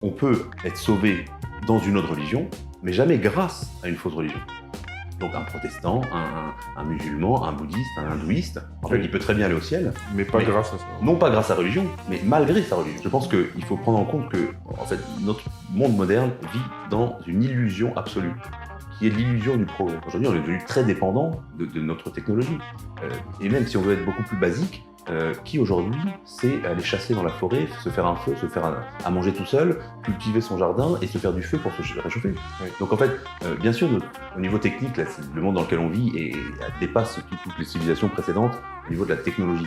On peut être sauvé dans une autre religion, mais jamais grâce à une fausse religion. Donc un protestant, un musulman, un bouddhiste, un hindouiste, en fait, il peut très bien aller au ciel. Mais pas grâce à ça. Non pas grâce à sa religion, mais malgré sa religion. Je pense qu'il faut prendre en compte que, en fait, notre monde moderne vit dans une illusion absolue, qui est l'illusion du progrès. Aujourd'hui, on est devenu très dépendant de notre technologie. Et même si on veut être beaucoup plus basique, qui aujourd'hui sait aller chasser dans la forêt, se faire un feu, se faire à manger tout seul, cultiver son jardin et se faire du feu pour se réchauffer. Oui. Donc en fait, bien sûr, au niveau technique, là, le monde dans lequel on vit dépasse toutes les civilisations précédentes au niveau de la technologie.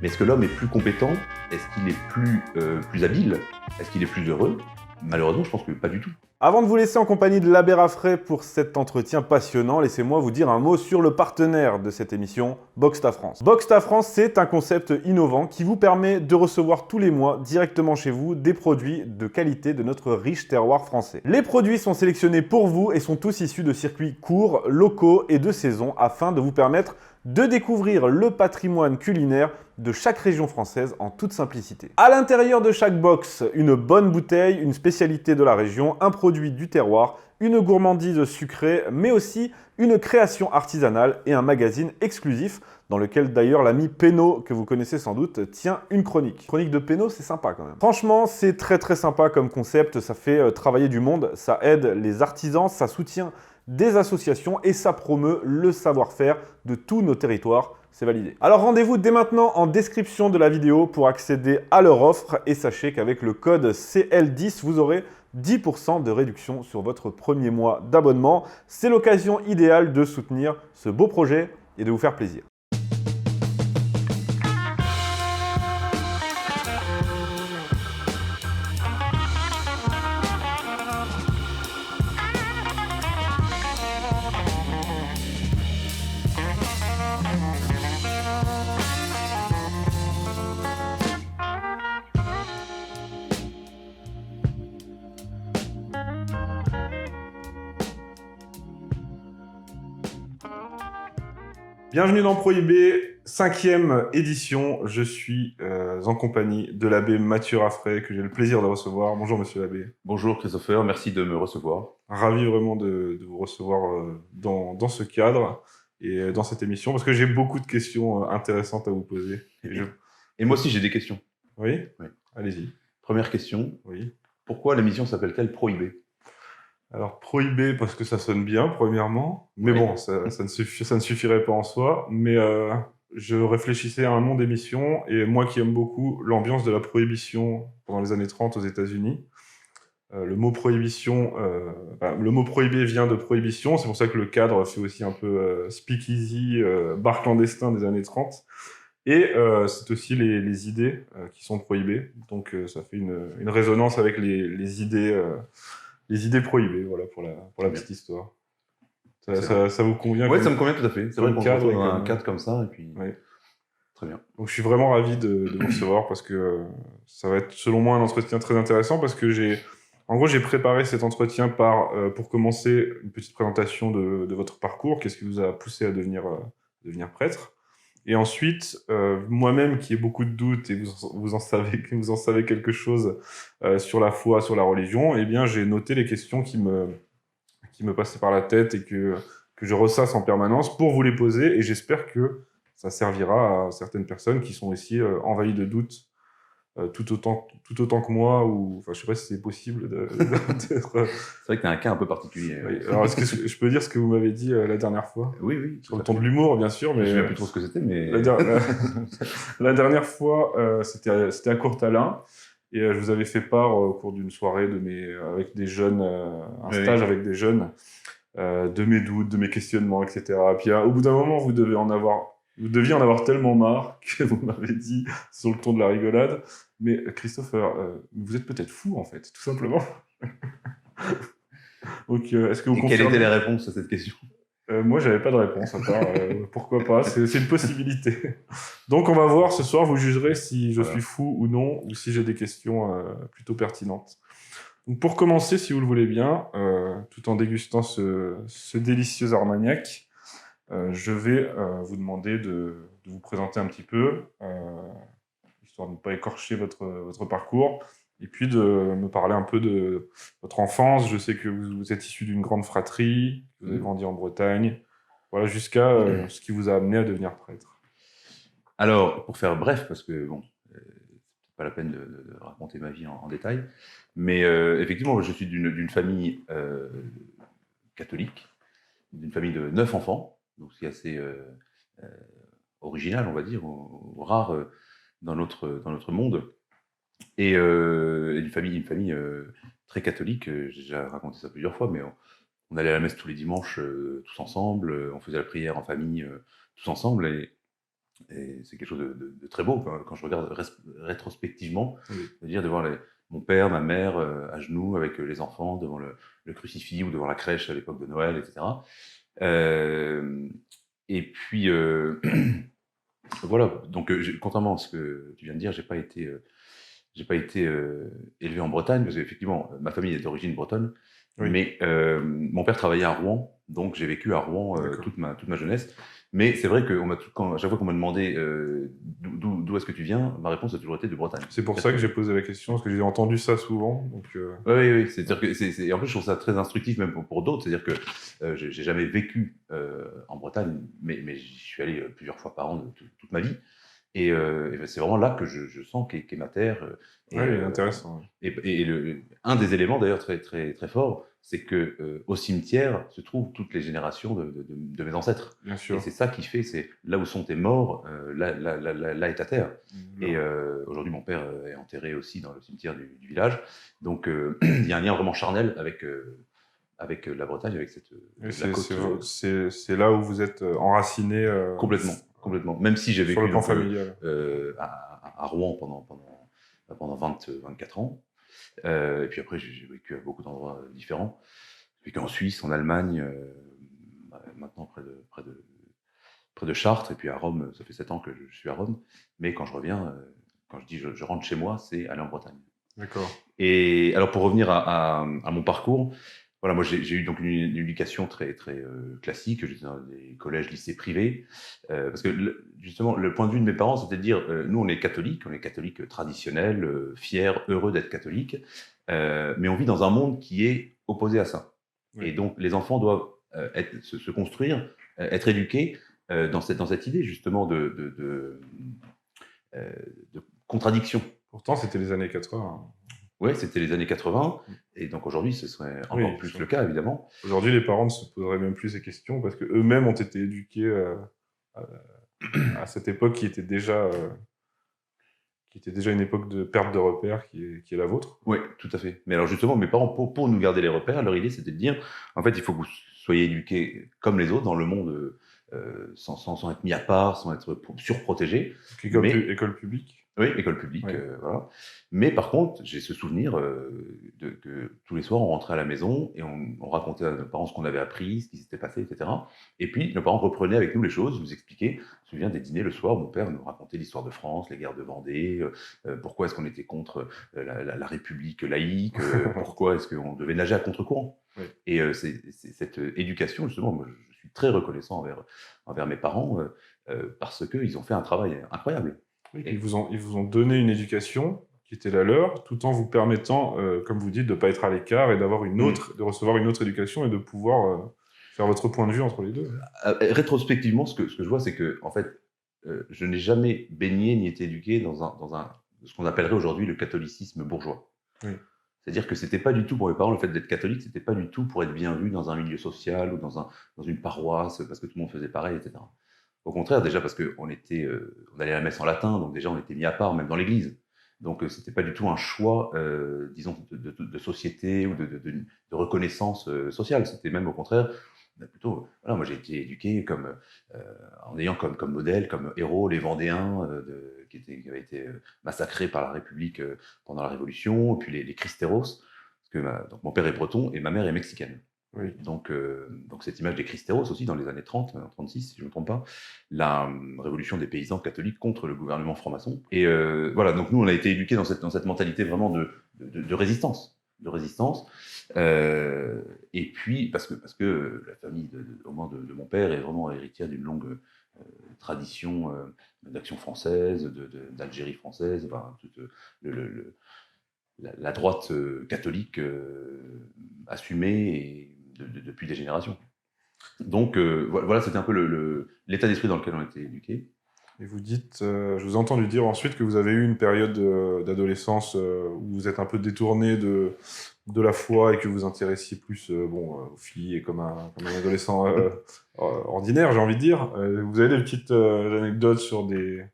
Mais est-ce que l'homme est plus compétent? Est-ce qu'il est plus habile? Est-ce qu'il est plus heureux? Malheureusement, je pense que pas du tout. Avant de vous laisser en compagnie de l'abbé Raffray pour cet entretien passionnant, laissez-moi vous dire un mot sur le partenaire de cette émission, Boxta France. Boxta France, c'est un concept innovant qui vous permet de recevoir tous les mois directement chez vous des produits de qualité de notre riche terroir français. Les produits sont sélectionnés pour vous et sont tous issus de circuits courts, locaux et de saison afin de vous permettre de découvrir le patrimoine culinaire de chaque région française en toute simplicité. À l'intérieur de chaque box, une bonne bouteille, une spécialité de la région, un produit du terroir, une gourmandise sucrée, mais aussi une création artisanale et un magazine exclusif dans lequel d'ailleurs l'ami Pénaud, que vous connaissez sans doute, tient une chronique. Chronique de Pénaud, c'est sympa quand même. Franchement, c'est très sympa comme concept, ça fait travailler du monde, ça aide les artisans, ça soutient des associations et ça promeut le savoir-faire de tous nos territoires. C'est validé. Alors rendez-vous dès maintenant en description de la vidéo pour accéder à leur offre et sachez qu'avec le code CL10, vous aurez 10% de réduction sur votre premier mois d'abonnement. C'est l'occasion idéale de soutenir ce beau projet et de vous faire plaisir. Bienvenue dans Prohibé, 5e édition. Je suis en compagnie de l'abbé Mathieu Raffray, que j'ai le plaisir de recevoir. Bonjour monsieur l'abbé. Bonjour Christopher, merci de me recevoir. Ravi vraiment de vous recevoir dans ce cadre et dans cette émission, parce que j'ai beaucoup de questions intéressantes à vous poser. Et moi aussi j'ai des questions. Oui, Oui. Allez-y. Première question, Oui. pourquoi l'émission s'appelle-t-elle Prohibé? Alors, prohibé parce que ça sonne bien, premièrement. Mais Oui. bon, ça ne suffirait pas en soi. Mais je réfléchissais à un nom d'émission, et moi qui aime beaucoup l'ambiance de la prohibition pendant les années 30 aux États-Unis, le mot prohibition, le mot prohibé vient de prohibition, c'est pour ça que le cadre fait aussi un peu speakeasy, bar clandestin des années 30. Et c'est aussi les idées qui sont prohibées, donc ça fait une résonance avec les idées prohibées, voilà, pour la petite histoire. Ça vous convient? Oui, ça me convient tout à fait. C'est vrai qu'on se retrouve dans un cadre comme ça, et puis... Oui. Très bien. Donc je suis vraiment ravi de vous recevoir, parce que ça va être, selon moi, un entretien très intéressant, parce que j'ai préparé cet entretien pour commencer, une petite présentation de votre parcours. Qu'est-ce qui vous a poussé à devenir prêtre? Et ensuite, moi-même qui ai beaucoup de doutes, et vous en savez quelque chose sur la foi, sur la religion, eh bien j'ai noté les questions qui me passaient par la tête et que je ressasse en permanence pour vous les poser, et j'espère que ça servira à certaines personnes qui sont aussi envahies de doutes tout autant que moi, ou enfin je sais pas si c'est possible d'être... C'est vrai que tu as un cas un peu particulier. Oui. Alors est-ce que je peux dire ce que vous m'avez dit la dernière fois? Oui. Sur le ton de l'humour, bien sûr, mais... Je ne sais plus trop ce que c'était, mais... La dernière fois, c'était à Courtalin, et je vous avais fait part au cours d'une soirée avec des jeunes, un stage avec des jeunes, de mes doutes, de mes questionnements, etc. Puis au bout d'un moment, vous deviez en avoir tellement marre que vous m'avez dit, sur le ton de la rigolade, mais Christopher, vous êtes peut-être fou, en fait, tout simplement. Donc, est-ce que vous confirmez? Quelles étaient les réponses à cette question? Moi, j'avais pas de réponse, à part pourquoi pas, c'est une possibilité. Donc, on va voir ce soir, vous jugerez si je suis fou ou non, ou si j'ai des questions plutôt pertinentes. Donc, pour commencer, si vous le voulez bien, tout en dégustant ce délicieux Armagnac, je vais vous demander de vous présenter un petit peu, histoire de ne pas écorcher votre parcours. et puis de me parler un peu de votre enfance. Je sais que vous êtes issu d'une grande fratrie, que vous avez grandi en Bretagne, voilà, jusqu'à ce qui vous a amené à devenir prêtre. Alors, pour faire bref, parce que bon, c'est pas la peine de raconter ma vie en détail, mais effectivement, je suis d'une famille catholique, d'une famille de 9 enfants, donc c'est assez euh, original, on va dire, ou rare dans notre monde, et une famille très catholique. J'ai déjà raconté ça plusieurs fois, mais on allait à la messe tous les dimanches tous ensemble, on faisait la prière en famille tous ensemble, et c'est quelque chose de très beau quand je regarde rétrospectivement, de dire de voir mon père, ma mère à genoux avec les enfants devant le crucifix ou devant la crèche à l'époque de Noël, etc. Euh, et puis voilà, donc contrairement à ce que tu viens de dire, j'ai pas été élevé en Bretagne, parce qu'effectivement, ma famille est d'origine bretonne, Oui, mais mon père travaillait à Rouen, donc j'ai vécu à Rouen d'accord. toute ma jeunesse. Mais c'est vrai que à chaque fois qu'on m'a demandé d'où est-ce que tu viens, ma réponse a toujours été de Bretagne. C'est pour ça que j'ai posé la question, parce que j'ai entendu ça souvent. Donc, Oui, oui, oui. C'est-à-dire que en plus, je trouve ça très instructif même pour d'autres. C'est-à-dire que j'ai jamais vécu en Bretagne, mais j'y suis allé plusieurs fois par an toute ma vie. Et ben, c'est vraiment là que je sens qu'est ma terre. Et, ouais, intéressant. un des éléments d'ailleurs très, très, très fort, c'est que au cimetière se trouvent toutes les générations de mes ancêtres. Bien Et sûr. c'est ça qui fait, c'est là où sont tes morts, là est ta terre. Et Là. aujourd'hui, mon père est enterré aussi dans le cimetière du village. Donc il y a un lien vraiment charnel avec la Bretagne, avec Et la côte. c'est là où vous êtes enraciné Complètement, complètement. Même si j'ai sur vécu le plan donc, familial. à Rouen pendant 24 ans. Et puis après, j'ai vécu à beaucoup d'endroits différents. J'ai vécu en Suisse, en Allemagne, maintenant près de Chartres, et puis à Rome, ça fait 7 ans que je suis à Rome. Mais quand je reviens, quand je dis je rentre chez moi, c'est aller en Bretagne. D'accord. Et alors pour revenir à mon parcours, voilà, moi j'ai eu donc une éducation très très classique. J'étais dans des collèges, lycées privés, parce que justement le point de vue de mes parents, c'était de dire nous on est catholiques traditionnels, fiers, heureux d'être catholiques, mais on vit dans un monde qui est opposé à ça. Et Oui. donc les enfants doivent se construire, être éduqués dans cette idée justement euh, de contradiction. Pourtant, c'était les années 80. Ouais, c'était les années 80, et donc aujourd'hui, ce serait encore Oui, plus le cas, évidemment. aujourd'hui, les parents ne se poseraient même plus ces questions parce qu'eux-mêmes ont été éduqués à, à cette époque qui était déjà une époque de perte de repères qui est la vôtre. Oui, tout à fait. Mais alors justement, mes parents, pour nous garder les repères, leur idée, c'était de dire, en fait, il faut que vous soyez éduqués comme les autres dans le monde, sans être mis à part, sans être surprotégés. Donc, Mais école publique. oui, école publique, Oui. voilà. Mais par contre, j'ai ce souvenir que tous les soirs, on rentrait à la maison et on racontait à nos parents ce qu'on avait appris, ce qui s'était passé, etc. Et puis, nos parents reprenaient avec nous les choses, nous expliquaient. Je me souviens des dîners le soir, mon père nous racontait l'histoire de France, les guerres de Vendée, pourquoi est-ce qu'on était contre la République laïque, pourquoi est-ce qu'on devait nager à contre-courant. Oui. Et c'est cette éducation, justement, moi, je suis très reconnaissant envers mes parents parce qu'ils ont fait un travail incroyable. Oui, ils vous ont donné une éducation qui était la leur, tout en vous permettant, comme vous dites, de ne pas être à l'écart et d'avoir de recevoir une autre éducation et de pouvoir faire votre point de vue entre les deux. Rétrospectivement, ce que je vois, c'est que, en fait, je n'ai jamais baigné ni été éduqué ce qu'on appellerait aujourd'hui le catholicisme bourgeois. Oui. C'est-à-dire que c'était pas du tout pour mes parents, le fait d'être catholique, c'était pas du tout pour être bien vu dans un milieu social ou dans une paroisse, parce que tout le monde faisait pareil, etc. Au contraire, déjà parce qu'on on allait à la messe en latin, donc déjà on était mis à part, même dans l'église. Donc c'était pas du tout un choix, disons, de société ou de reconnaissance sociale. C'était même au contraire, plutôt, voilà, moi j'ai été éduqué en ayant comme modèle, comme héros, les Vendéens qui avaient été massacrés par la République pendant la Révolution, et puis les Cristeros, parce que donc mon père est breton et ma mère est mexicaine. Oui. Donc cette image des Cristeros aussi, dans les années 30, 36, si je ne me trompe pas, la révolution des paysans catholiques contre le gouvernement franc-maçon. Et voilà, donc nous, on a été éduqués dans cette mentalité vraiment de résistance. De résistance. Et puis, parce que la famille, au moins de mon père, est vraiment héritière d'une longue tradition d'action française, d'Algérie française, enfin, le la droite catholique assumée et depuis des générations. Donc voilà, c'était un peu l'état d'esprit dans lequel on était éduqués. Et vous dites, je vous ai entendu dire ensuite que vous avez eu une période d'adolescence où vous êtes un peu détourné de la foi et que vous vous intéressiez plus aux filles et comme un adolescent ordinaire, j'ai envie de dire. Vous avez des petites anecdotes sur des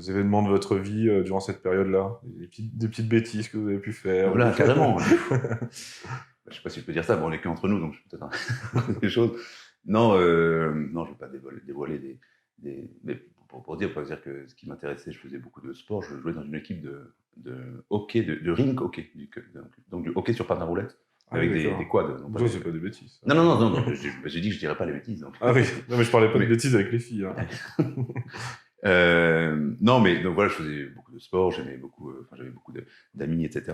événements de votre vie durant cette période-là, des petites bêtises que vous avez pu faire. Voilà, carrément. Je sais pas si je peux dire ça, bon, on est qu'entre nous, donc je peux peut-être des choses. Non, non, je ne vais pas dévoiler mais pour dire, pour dire que ce qui m'intéressait, je faisais beaucoup de sport. Je jouais dans une équipe de hockey, de rink hockey, donc du hockey sur patin à roulettes, avec des quads. Non, c'est pas des bêtises. Non, j'ai dit que je dirais pas les bêtises. Donc. Ah oui, non, mais je parlais pas de bêtises avec les filles. Hein. Non, mais donc voilà, je faisais beaucoup de sport, j'avais beaucoup d'amis, etc.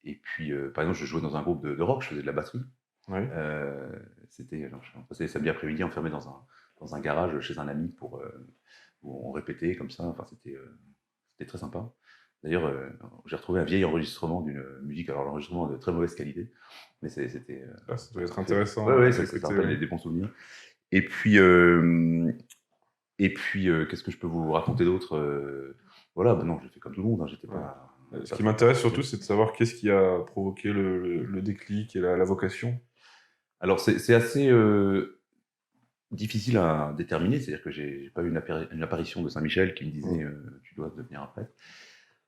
Et puis, par exemple, je jouais dans un groupe de rock, je faisais de la batterie. Oui. Je passais samedi après-midi enfermé dans un garage chez un ami où on répétait comme ça. Enfin, c'était très sympa. D'ailleurs, j'ai retrouvé un vieil enregistrement d'une musique, alors l'enregistrement de très mauvaise qualité, mais c'était. Ça doit être intéressant. Oui, ça rappelle des bons souvenirs. Et puis, qu'est-ce que je peux vous raconter d'autre Voilà, non, j'ai fait comme tout le monde. Hein, j'étais pas. Ce qui m'intéresse surtout, c'est de savoir qu'est-ce qui a provoqué le déclic et la vocation. Alors, c'est assez difficile à déterminer. C'est-à-dire que j'ai pas eu une apparition de Saint-Michel qui me disait tu dois devenir un prêtre.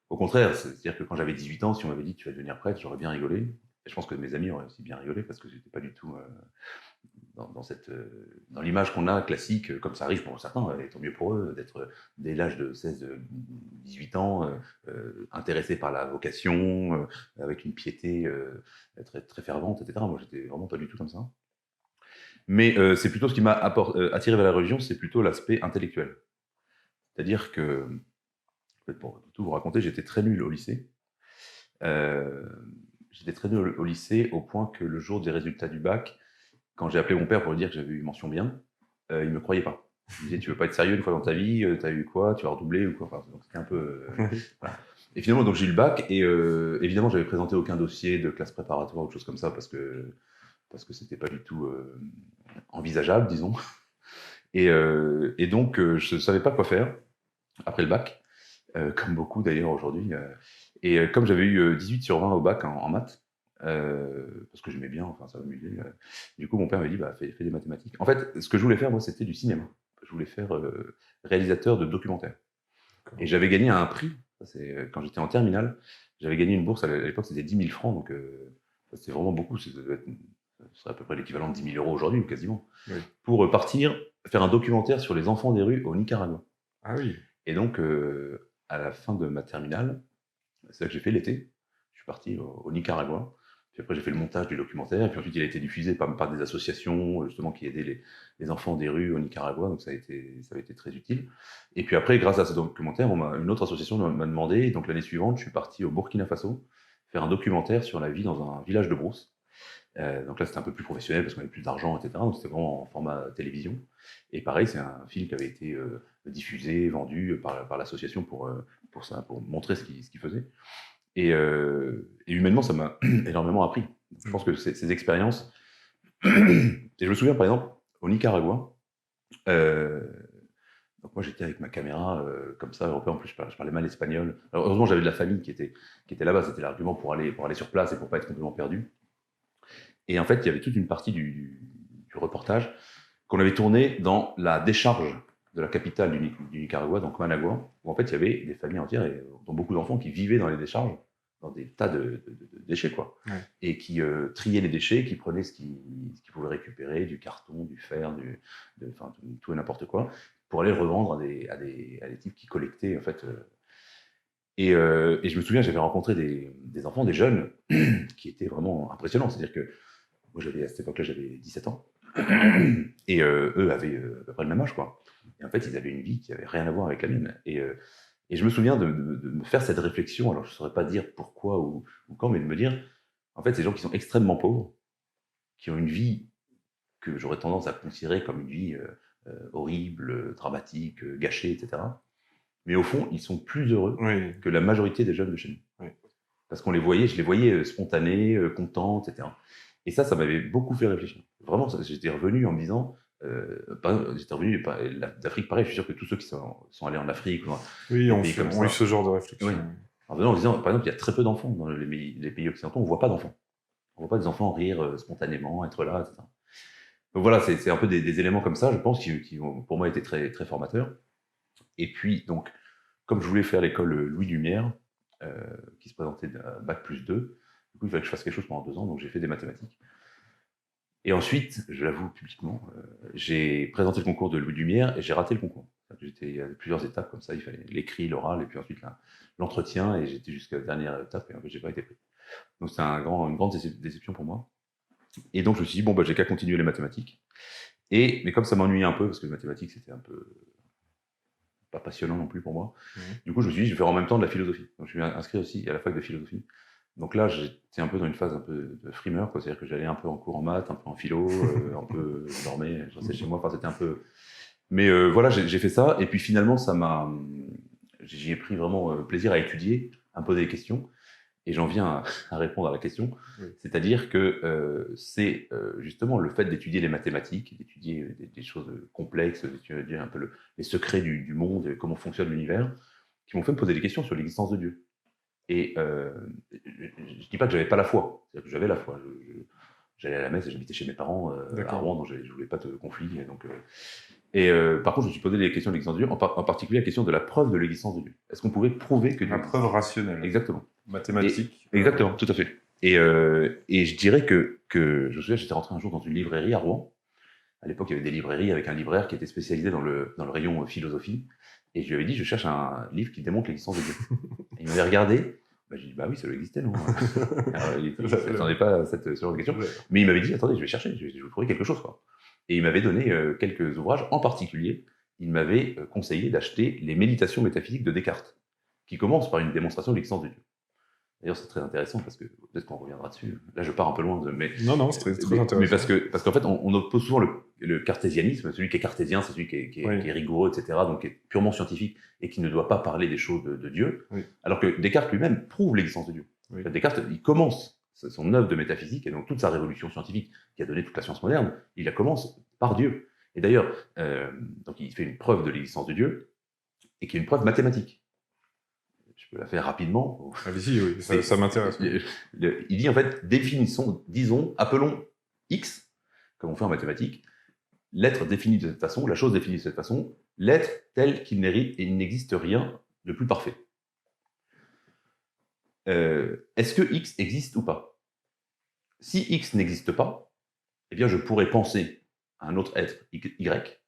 Au contraire, c'est-à-dire que quand j'avais 18 ans, si on m'avait dit tu vas devenir prêtre, j'aurais bien rigolé. Et je pense que mes amis auraient aussi bien rigolé parce que j'étais pas du tout dans l'image qu'on a classique, comme ça arrive pour certains, et tant mieux pour eux, d'être dès l'âge de 18 ans intéressés par la vocation, avec une piété très, très fervente, etc. Moi, j'étais vraiment pas du tout comme ça. Mais c'est plutôt ce qui m'a attiré vers la religion, c'est plutôt l'aspect intellectuel. C'est-à-dire que, pour tout vous raconter, j'étais très nul au lycée. J'étais très nul au lycée au point que le jour des résultats du bac, quand j'ai appelé mon père pour lui dire que j'avais eu mention bien, il me croyait pas. Il me disait tu veux pas être sérieux une fois dans ta vie, t'as eu quoi, tu vas redoubler ou quoi. Enfin, donc c'était un peu. Voilà. Et finalement donc j'ai eu le bac et évidemment j'avais présenté aucun dossier de classe préparatoire ou de choses comme ça parce que c'était pas du tout envisageable, disons. Et donc je savais pas quoi faire après le bac, comme beaucoup d'ailleurs aujourd'hui. Et comme j'avais eu 18 sur 20 au bac en maths. Parce que j'aimais bien, enfin ça m'amusait. Du coup, mon père m'a dit fais des mathématiques. En fait, ce que je voulais faire, moi, c'était du cinéma. Je voulais faire réalisateur de documentaires. Et j'avais gagné un prix, quand j'étais en terminale, j'avais gagné une bourse, à l'époque c'était 10 000 francs, donc c'était vraiment beaucoup, ce serait à peu près l'équivalent de 10 000 euros aujourd'hui, quasiment, oui. Pour partir faire un documentaire sur les enfants des rues au Nicaragua. Ah oui. Et donc, à la fin de ma terminale, c'est ça que j'ai fait l'été, je suis parti au Nicaragua. Puis après, j'ai fait le montage du documentaire. Et puis ensuite, il a été diffusé par des associations justement qui aidaient les enfants des rues au Nicaragua. Donc ça a été très utile. Et puis après, grâce à ce documentaire, une autre association m'a demandé. Et donc l'année suivante, je suis parti au Burkina Faso faire un documentaire sur la vie dans un village de brousse. Donc là, c'était un peu plus professionnel parce qu'on avait plus d'argent, etc. Donc c'était vraiment en format télévision. Et pareil, c'est un film qui avait été diffusé, vendu par l'association pour montrer ce qu'il faisait. Et humainement, ça m'a énormément appris. Je pense que ces expériences... Et je me souviens, par exemple, au Nicaragua, donc moi, j'étais avec ma caméra, comme ça, européen. En plus, je parlais mal espagnol. Alors, heureusement, j'avais de la famille qui était là-bas. C'était l'argument pour aller sur place et pour ne pas être complètement perdu. Et en fait, il y avait toute une partie du reportage qu'on avait tourné dans la décharge de la capitale du Nicaragua, donc Managua, où en fait, il y avait des familles entières, dont beaucoup d'enfants qui vivaient dans les décharges, dans des tas de déchets, quoi. Ouais. Et qui triaient les déchets, qui prenaient ce qu'ils pouvaient récupérer, du carton, du fer, tout et n'importe quoi, pour aller le revendre à des types qui collectaient, en fait. Et je me souviens, j'avais rencontré des enfants, des jeunes, qui étaient vraiment impressionnants. C'est-à-dire que moi, à cette époque-là, j'avais 17 ans, et eux avaient à peu près le même âge, quoi. Et en fait, ils avaient une vie qui n'avait rien à voir avec la mienne. Et je me souviens de me faire cette réflexion, alors je ne saurais pas dire pourquoi ou quand, mais de me dire, en fait, ces gens qui sont extrêmement pauvres, qui ont une vie que j'aurais tendance à considérer comme une vie horrible, dramatique, gâchée, etc., mais au fond, ils sont plus heureux Oui. que la majorité des jeunes de chez nous. Oui. Parce qu'on les voyait, je les voyais spontanés, contents, etc. Et ça m'avait beaucoup fait réfléchir. Vraiment, j'étais revenu en me disant, j'étais revenu d'Afrique, pareil, je suis sûr que tous ceux qui sont allés en Afrique, Oui, on pays comme a eu ce genre de réflexion. Oui. En venant en disant, par exemple, il y a très peu d'enfants dans les pays occidentaux, on ne voit pas d'enfants. On ne voit pas des enfants rire spontanément, être là, etc. Donc voilà, c'est un peu des éléments comme ça, je pense, qui ont pour moi été très, très formateurs. Et puis, donc, comme je voulais faire l'école Louis Lumière, qui se présentait à Bac+2, du coup, il fallait que je fasse quelque chose pendant 2 ans, donc j'ai fait des mathématiques. Et ensuite, je l'avoue publiquement, j'ai présenté le concours de Louis Lumière et j'ai raté le concours. Il y a plusieurs étapes comme ça, il fallait l'écrit, l'oral, et puis ensuite l'entretien, et j'étais jusqu'à la dernière étape, et en fait, j'ai pas été pris. Donc c'était une grande déception pour moi. Et donc je me suis dit, bon, bah, j'ai qu'à continuer les mathématiques. Mais comme ça m'ennuyait un peu, parce que les mathématiques, c'était un peu pas passionnant non plus pour moi, du coup, je me suis dit, je vais faire en même temps de la philosophie. Donc je me suis inscrit aussi à la fac de philosophie. Donc là, j'étais un peu dans une phase un peu de frimeur, quoi. C'est-à-dire que j'allais un peu en cours en maths, un peu en philo, un peu je dormais, je restais chez moi, enfin c'était un peu... Mais voilà, j'ai fait ça, et puis finalement, j'y ai pris vraiment plaisir à étudier, à me poser des questions, et j'en viens à répondre à la question. Oui. C'est-à-dire que c'est justement le fait d'étudier les mathématiques, d'étudier des choses complexes, d'étudier un peu les secrets du monde, et comment fonctionne l'univers, qui m'ont fait me poser des questions sur l'existence de Dieu. Et je ne dis pas que j'avais pas la foi, c'est-à-dire que j'avais la foi. J'allais à la messe et j'habitais chez mes parents à Rouen, donc je ne voulais pas de conflit. Donc, par contre, je me suis posé des questions de l'existence de Dieu, en particulier la question de la preuve de l'existence de Dieu. Est-ce qu'on pouvait prouver que Dieu existe ? La preuve rationnelle. Exactement. Mathématique. Exactement, tout à fait. Et je dirais que je me souviens, j'étais rentré un jour dans une librairie à Rouen. À l'époque, il y avait des librairies avec un libraire qui était spécialisé dans le rayon philosophie. Et je lui avais dit, je cherche un livre qui démontre l'existence de Dieu. Et il m'avait regardé. J'ai dit, bah oui, ça doit exister, non? Alors, il ne s'attendait pas à ce genre de question. Mais il m'avait dit, attendez, je vais chercher, je vais vous trouver quelque chose, quoi. Et il m'avait donné quelques ouvrages. En particulier, il m'avait conseillé d'acheter les Méditations métaphysiques de Descartes, qui commencent par une démonstration de l'existence de Dieu. D'ailleurs, c'est très intéressant parce que peut-être qu'on reviendra dessus. Là, je pars un peu loin. Mais non, c'est très intéressant. Mais parce qu'en fait, on oppose souvent le cartésianisme. Celui qui est cartésien, c'est celui qui est rigoureux, etc., donc qui est purement scientifique et qui ne doit pas parler des choses de Dieu. Oui. Alors que Descartes lui-même prouve l'existence de Dieu. Oui. Descartes, il commence son œuvre de métaphysique et donc toute sa révolution scientifique qui a donné toute la science moderne, il la commence par Dieu. Et d'ailleurs, donc il fait une preuve de l'existence de Dieu et qui est une preuve mathématique. Je peux la faire rapidement. Allez-y, oui, ça m'intéresse. Il dit en fait, appelons X, comme on fait en mathématiques, l'être défini de cette façon, la chose définie de cette façon, l'être tel qu'il n'existe rien de plus parfait. Est-ce que X existe ou pas? Si X n'existe pas, eh bien je pourrais penser à un autre être, Y,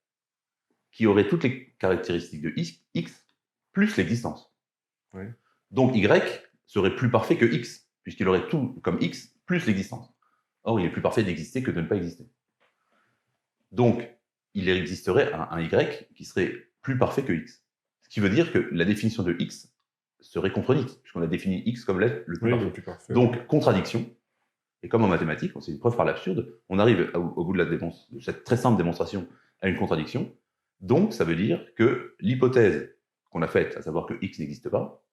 qui aurait toutes les caractéristiques de X plus l'existence. Oui. Donc Y serait plus parfait que X, puisqu'il aurait tout comme X plus l'existence. Or, il est plus parfait d'exister que de ne pas exister. Donc, il existerait un Y qui serait plus parfait que X. Ce qui veut dire que la définition de X serait contredite, puisqu'on a défini X comme l'être le plus parfait. Donc, contradiction. Et comme en mathématiques, c'est une preuve par l'absurde, on arrive au bout de cette très simple démonstration à une contradiction. Donc, ça veut dire que l'hypothèse qu'on a faite, à savoir que X n'existe pas,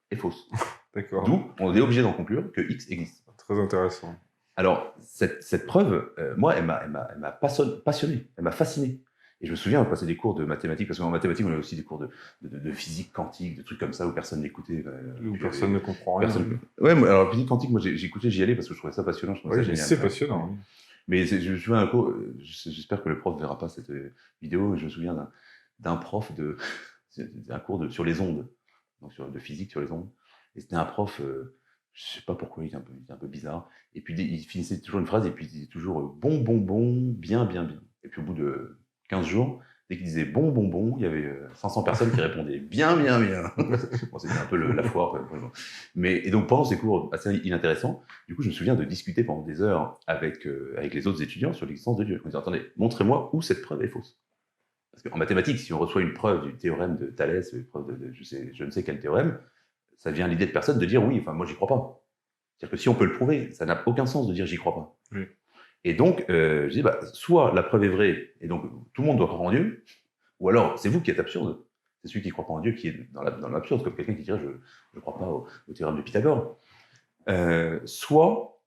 est fausse. D'accord. D'où on est obligé d'en conclure que X existe. Très intéressant. Alors, cette preuve, moi, elle m'a passionné, elle m'a fasciné. Et je me souviens, on passait des cours de mathématiques, parce qu'en mathématiques, on avait aussi des cours de physique quantique, de trucs comme ça, où personne n'écoutait. Où personne ne comprend rien. Ouais, alors physique quantique, moi j'écoutais, j'y allais parce que je trouvais ça passionnant. Ça génial. C'est passionnant. Oui. Mais je me souviens un cours, j'espère que le prof ne verra pas cette vidéo, mais je me souviens d'un prof d'un cours sur les ondes, donc de physique sur les ondes. Et c'était un prof, je ne sais pas pourquoi, il était un peu bizarre. Et puis il finissait toujours une phrase, et puis il disait toujours bon, bien. Et puis au bout de 15 jours, dès qu'il disait bon, il y avait 500 personnes qui répondaient bien. Bon, c'était un peu la foire. Et donc pendant ces cours assez inintéressants, du coup je me souviens de discuter pendant des heures avec les autres étudiants sur l'existence de Dieu. On disait, attendez, montrez-moi où cette preuve est fausse. Parce qu'en mathématiques, si on reçoit une preuve du théorème de Thalès, une preuve de je ne sais quel théorème, ça vient à l'idée de personne de dire oui, enfin moi j'y crois pas. C'est-à-dire que si on peut le prouver, ça n'a aucun sens de dire j'y crois pas. Oui. Et donc, je dis, soit la preuve est vraie, et donc tout le monde doit croire en Dieu, ou alors c'est vous qui êtes absurde. C'est celui qui ne croit pas en Dieu qui est dans l'absurde, comme quelqu'un qui dirait je ne crois pas au théorème de Pythagore. Soit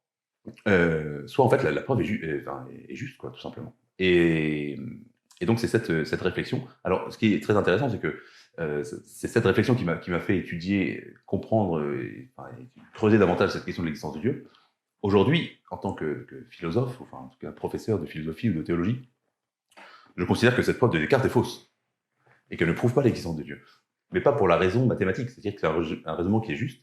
en fait la preuve est juste, quoi, tout simplement. Et donc c'est cette réflexion. Alors ce qui est très intéressant, c'est que c'est cette réflexion qui m'a fait étudier, comprendre, et creuser davantage cette question de l'existence de Dieu. Aujourd'hui, en tant que philosophe, enfin en tout cas professeur de philosophie ou de théologie, je considère que cette preuve de Descartes est fausse et qu'elle ne prouve pas l'existence de Dieu. Mais pas pour la raison mathématique, c'est-à-dire que c'est un raisonnement qui est juste,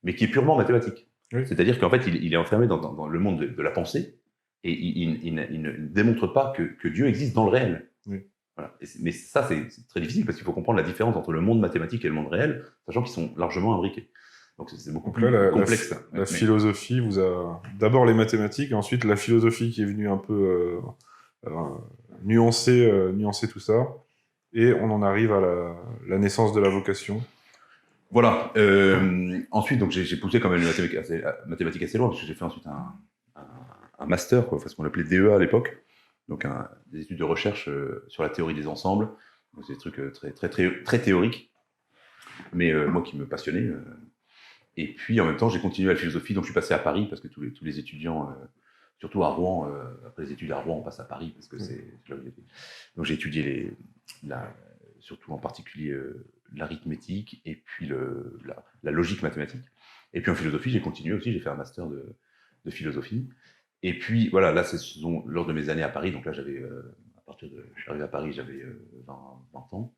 mais qui est purement mathématique. Oui. C'est-à-dire qu'en fait, il est enfermé dans le monde de la pensée et il ne démontre pas que Dieu existe dans le réel. Oui. Voilà. Mais ça, c'est très difficile parce qu'il faut comprendre la différence entre le monde mathématique et le monde réel, sachant qu'ils sont largement imbriqués. Donc c'est beaucoup plus complexe. La philosophie vous a d'abord les mathématiques, et ensuite la philosophie qui est venue un peu nuancer tout ça, et on en arrive à la naissance de la vocation. Voilà. Ensuite, donc j'ai poussé quand même les mathématiques assez loin, parce que j'ai fait ensuite un master, quoi, ce qu'on appelait DEA à l'époque, donc des études de recherche sur la théorie des ensembles. Donc c'est des trucs très théoriques, mais moi qui me passionnait. Et puis en même temps, j'ai continué la philosophie, donc je suis passé à Paris, parce que tous les étudiants, surtout à Rouen, après les études à Rouen, on passe à Paris, parce que c'est là où j'étais. Donc j'ai étudié surtout en particulier l'arithmétique et puis la logique mathématique. Et puis en philosophie, j'ai continué aussi, j'ai fait un master de philosophie. Et puis voilà, là, lors de mes années à Paris, donc là, je suis arrivé à Paris, j'avais 20 ans,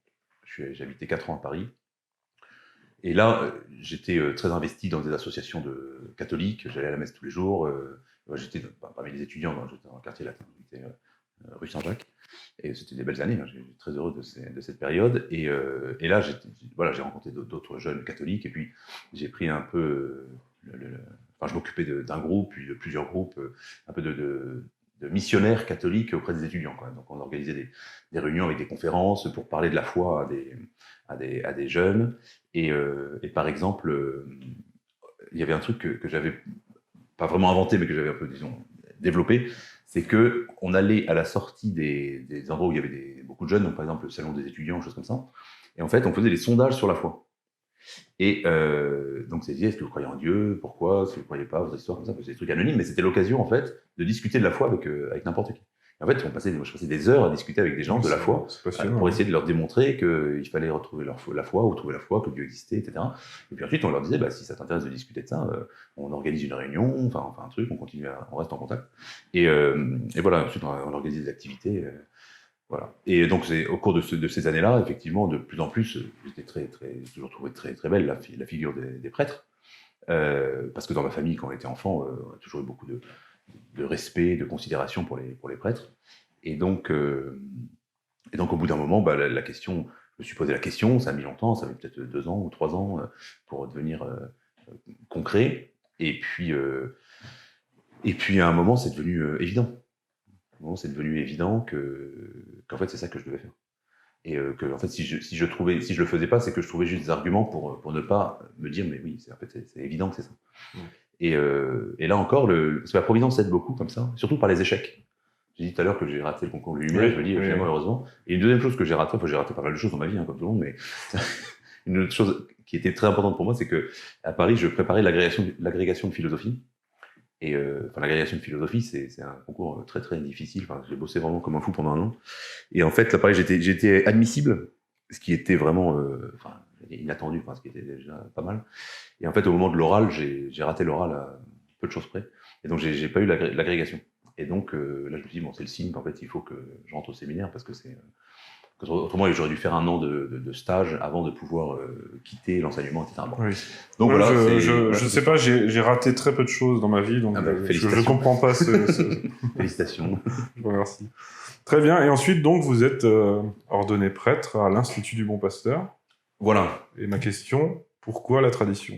j'habitais 4 ans à Paris. Et là, j'étais très investi dans des associations catholiques, j'allais à la messe tous les jours, j'étais parmi les étudiants, j'étais dans le quartier latin, j'étais rue Saint-Jacques. Et c'était des belles années, j'étais très heureux de cette période. Et là, j'ai rencontré d'autres jeunes catholiques, et puis j'ai pris un peu... je m'occupais d'un groupe, puis de plusieurs groupes, un peu de missionnaires catholiques auprès des étudiants, quoi. Donc on organisait des réunions avec des conférences pour parler de la foi à des jeunes. Et par exemple, il y avait un truc que j'avais pas vraiment inventé, mais que j'avais un peu, disons, développé, c'est qu'on allait à la sortie des endroits où il y avait beaucoup de jeunes, donc par exemple le salon des étudiants, choses comme ça, et en fait on faisait des sondages sur la foi. Et donc c'est dit, est-ce que vous croyez en Dieu, pourquoi, si vous ne croyez pas, vos histoires comme ça, c'est des trucs anonymes, mais c'était l'occasion en fait de discuter de la foi avec n'importe qui. Et en fait, je passais des heures à discuter avec des gens de la foi pour essayer de leur démontrer qu'il fallait retrouver la foi, ou trouver la foi, que Dieu existait, etc. Et puis ensuite, on leur disait, si ça t'intéresse de discuter de ça, on organise une réunion, enfin un truc, on reste en contact. Et voilà, ensuite on organise des activités. Voilà. Et donc, au cours de ces années-là, effectivement, de plus en plus, j'ai toujours trouvé très, très belle la figure des prêtres. Parce que dans ma famille, quand on était enfant, on a toujours eu beaucoup de respect, de considération pour les prêtres. Et donc, au bout d'un moment, la question, je me suis posé la question, ça a mis longtemps, ça a mis peut-être 2 ans ou 3 ans pour devenir concret. Et puis, à un moment, c'est devenu évident. C'est devenu évident qu'en fait, c'est ça que je devais faire. Et que, en fait, si je le faisais pas, c'est que je trouvais juste des arguments pour ne pas me dire, mais oui, c'est évident que c'est ça. Mmh. Et là encore, parce que la Providence aide beaucoup comme ça, surtout par les échecs. J'ai dit tout à l'heure que j'ai raté le concours de lumière, je me dis, finalement, heureusement. Et une deuxième chose que j'ai raté, j'ai raté pas mal de choses dans ma vie, comme tout le monde, mais une autre chose qui était très importante pour moi, c'est qu'à Paris, je préparais l'agrégation de philosophie. Et l'agrégation de philosophie, c'est un concours très très difficile. J'ai bossé vraiment comme un fou pendant 1 an. Et en fait, là, pareil, j'étais admissible, ce qui était vraiment inattendu, ce qui était déjà pas mal. Et en fait, au moment de l'oral, j'ai raté l'oral à peu de choses près. Et donc, j'ai pas eu l'agrégation. Et donc, là, je me suis dit, c'est le signe qu'en fait, il faut que je rentre au séminaire, parce que autrement, j'aurais dû faire 1 an de stage avant de pouvoir quitter l'enseignement, etc. Bon. Oui. Donc voilà, je sais pas, j'ai raté très peu de choses dans ma vie, donc je comprends pas Félicitations. Je vous remercie. Très bien, et ensuite, donc, vous êtes ordonné prêtre à l'Institut du Bon Pasteur. Voilà. Et ma question, pourquoi la tradition ?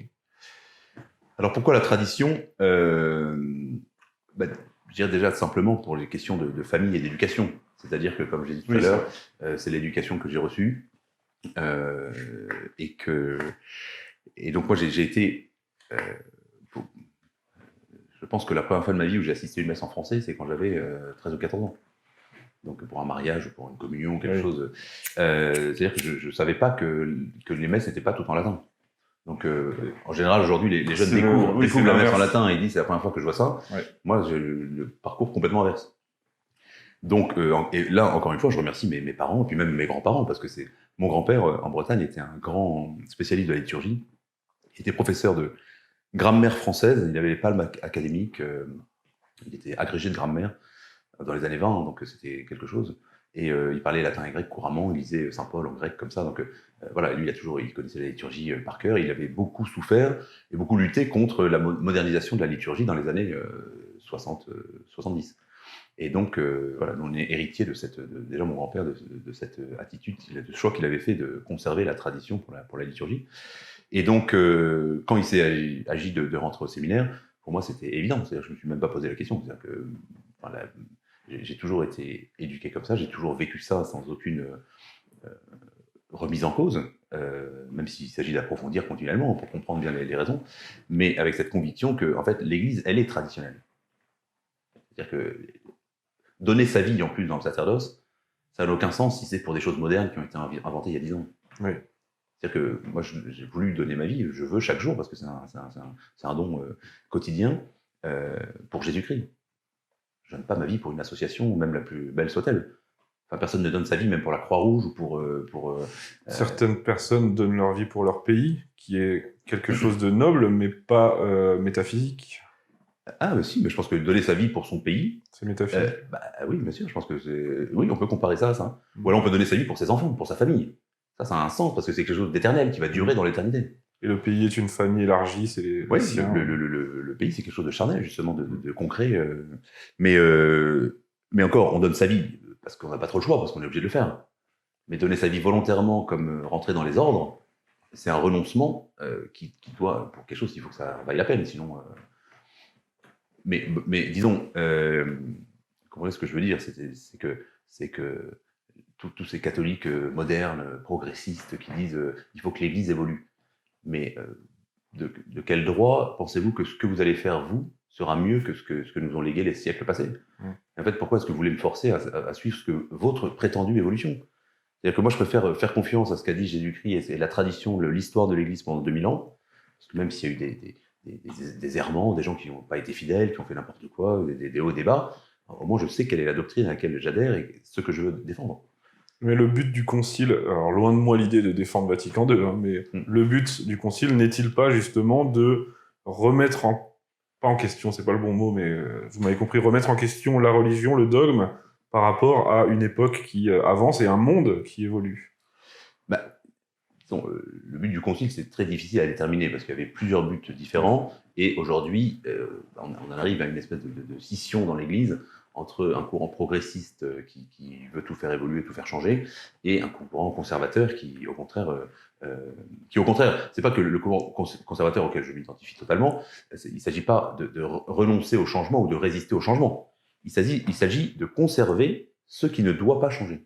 Alors, pourquoi la tradition ? Je dirais déjà simplement pour les questions de famille et d'éducation. C'est-à-dire que, comme j'ai dit tout à l'heure, c'est l'éducation que j'ai reçue. Et donc, moi, j'ai été... je pense que la première fois de ma vie où j'ai assisté à une messe en français, c'est quand j'avais 13 ou 14 ans. donc pour un mariage ou pour une communion, quelque Oui. chose. C'est-à-dire que je ne savais pas que les messes n'étaient pas toutes en latin. Donc, en général, aujourd'hui, les jeunes découvrent la messe en latin et ils disent c'est la première fois que je vois ça. Ouais. Moi, j'ai le parcours complètement inverse. Donc, et là, encore une fois, je remercie mes parents et puis même mes grands-parents parce que mon grand-père en Bretagne était un grand spécialiste de la liturgie. Il était professeur de grammaire française. Il avait les palmes académiques. Il était agrégé de grammaire dans les années 20, donc c'était quelque chose. Et il parlait latin et grec couramment, il lisait Saint Paul en grec comme ça. Donc voilà, lui, il connaissait la liturgie par cœur. Il avait beaucoup souffert et beaucoup lutté contre la modernisation de la liturgie dans les années 70. Et donc voilà, on est héritier de déjà mon grand-père de cette attitude, de choix qu'il avait fait de conserver la tradition pour la liturgie. Et donc quand il s'est agi de rentrer au séminaire, pour moi c'était évident. C'est-à-dire que je me suis même pas posé la question. C'est-à-dire que j'ai toujours été éduqué comme ça, j'ai toujours vécu ça sans aucune remise en cause, même s'il s'agit d'approfondir continuellement pour comprendre bien les raisons, mais avec cette conviction que en fait, l'Église, elle est traditionnelle. C'est-à-dire que donner sa vie en plus dans le sacerdoce, ça n'a aucun sens si c'est pour des choses modernes qui ont été inventées il y a 10 ans. Oui. C'est-à-dire que moi, j'ai voulu donner ma vie, je veux chaque jour, parce que c'est un don quotidien pour Jésus-Christ. Je ne donne pas ma vie pour une association, même la plus belle soit-elle. Enfin, personne ne donne sa vie, même pour la Croix-Rouge ou pour Certaines personnes donnent leur vie pour leur pays, qui est quelque chose de noble, mais pas métaphysique. Ah, mais si, mais je pense que donner sa vie pour son pays... C'est métaphysique. Oui, bien sûr, je pense que c'est... Oui, on peut comparer ça à ça. Ou alors on peut donner sa vie pour ses enfants, pour sa famille. Ça a un sens, parce que c'est quelque chose d'éternel, qui va durer dans l'éternité. Et le pays est une famille élargie, c'est les... Oui, le pays, c'est quelque chose de charnel, justement, de concret. Mais encore, on donne sa vie parce qu'on n'a pas trop le choix, parce qu'on est obligé de le faire. Mais donner sa vie volontairement, comme rentrer dans les ordres, c'est un renoncement qui doit, pour quelque chose, il faut que ça vaille la peine, sinon... Mais disons, comprenez ce que je veux dire, c'est que tous ces catholiques modernes, progressistes, qui disent il faut que l'Église évolue. Mais de quel droit pensez-vous que ce que vous allez faire, vous, sera mieux que ce que nous ont légué les siècles passés? En fait, pourquoi est-ce que vous voulez me forcer à suivre votre prétendue évolution? C'est-à-dire que moi, je préfère faire confiance à ce qu'a dit Jésus-Christ et la tradition, l'histoire de l'Église pendant 2000 ans, parce que même s'il y a eu des errements, des gens qui n'ont pas été fidèles, qui ont fait n'importe quoi, des hauts et des bas, au moins je sais quelle est la doctrine à laquelle j'adhère et ce que je veux défendre. Mais le but du concile, alors loin de moi l'idée de défendre Vatican II, hein, mais le but du concile n'est-il pas justement de remettre pas en question, c'est pas le bon mot, mais vous m'avez compris, remettre en question la religion, le dogme, par rapport à une époque qui avance et un monde qui évolue? Le but du concile, c'est très difficile à déterminer parce qu'il y avait plusieurs buts différents. Et aujourd'hui, on en arrive à une espèce de scission dans l'Église entre un courant progressiste qui veut tout faire évoluer, tout faire changer, et un courant conservateur qui, au contraire, c'est pas que le courant conservateur auquel je m'identifie totalement, il ne s'agit pas de renoncer au changement ou de résister au changement. Il s'agit de conserver ce qui ne doit pas changer.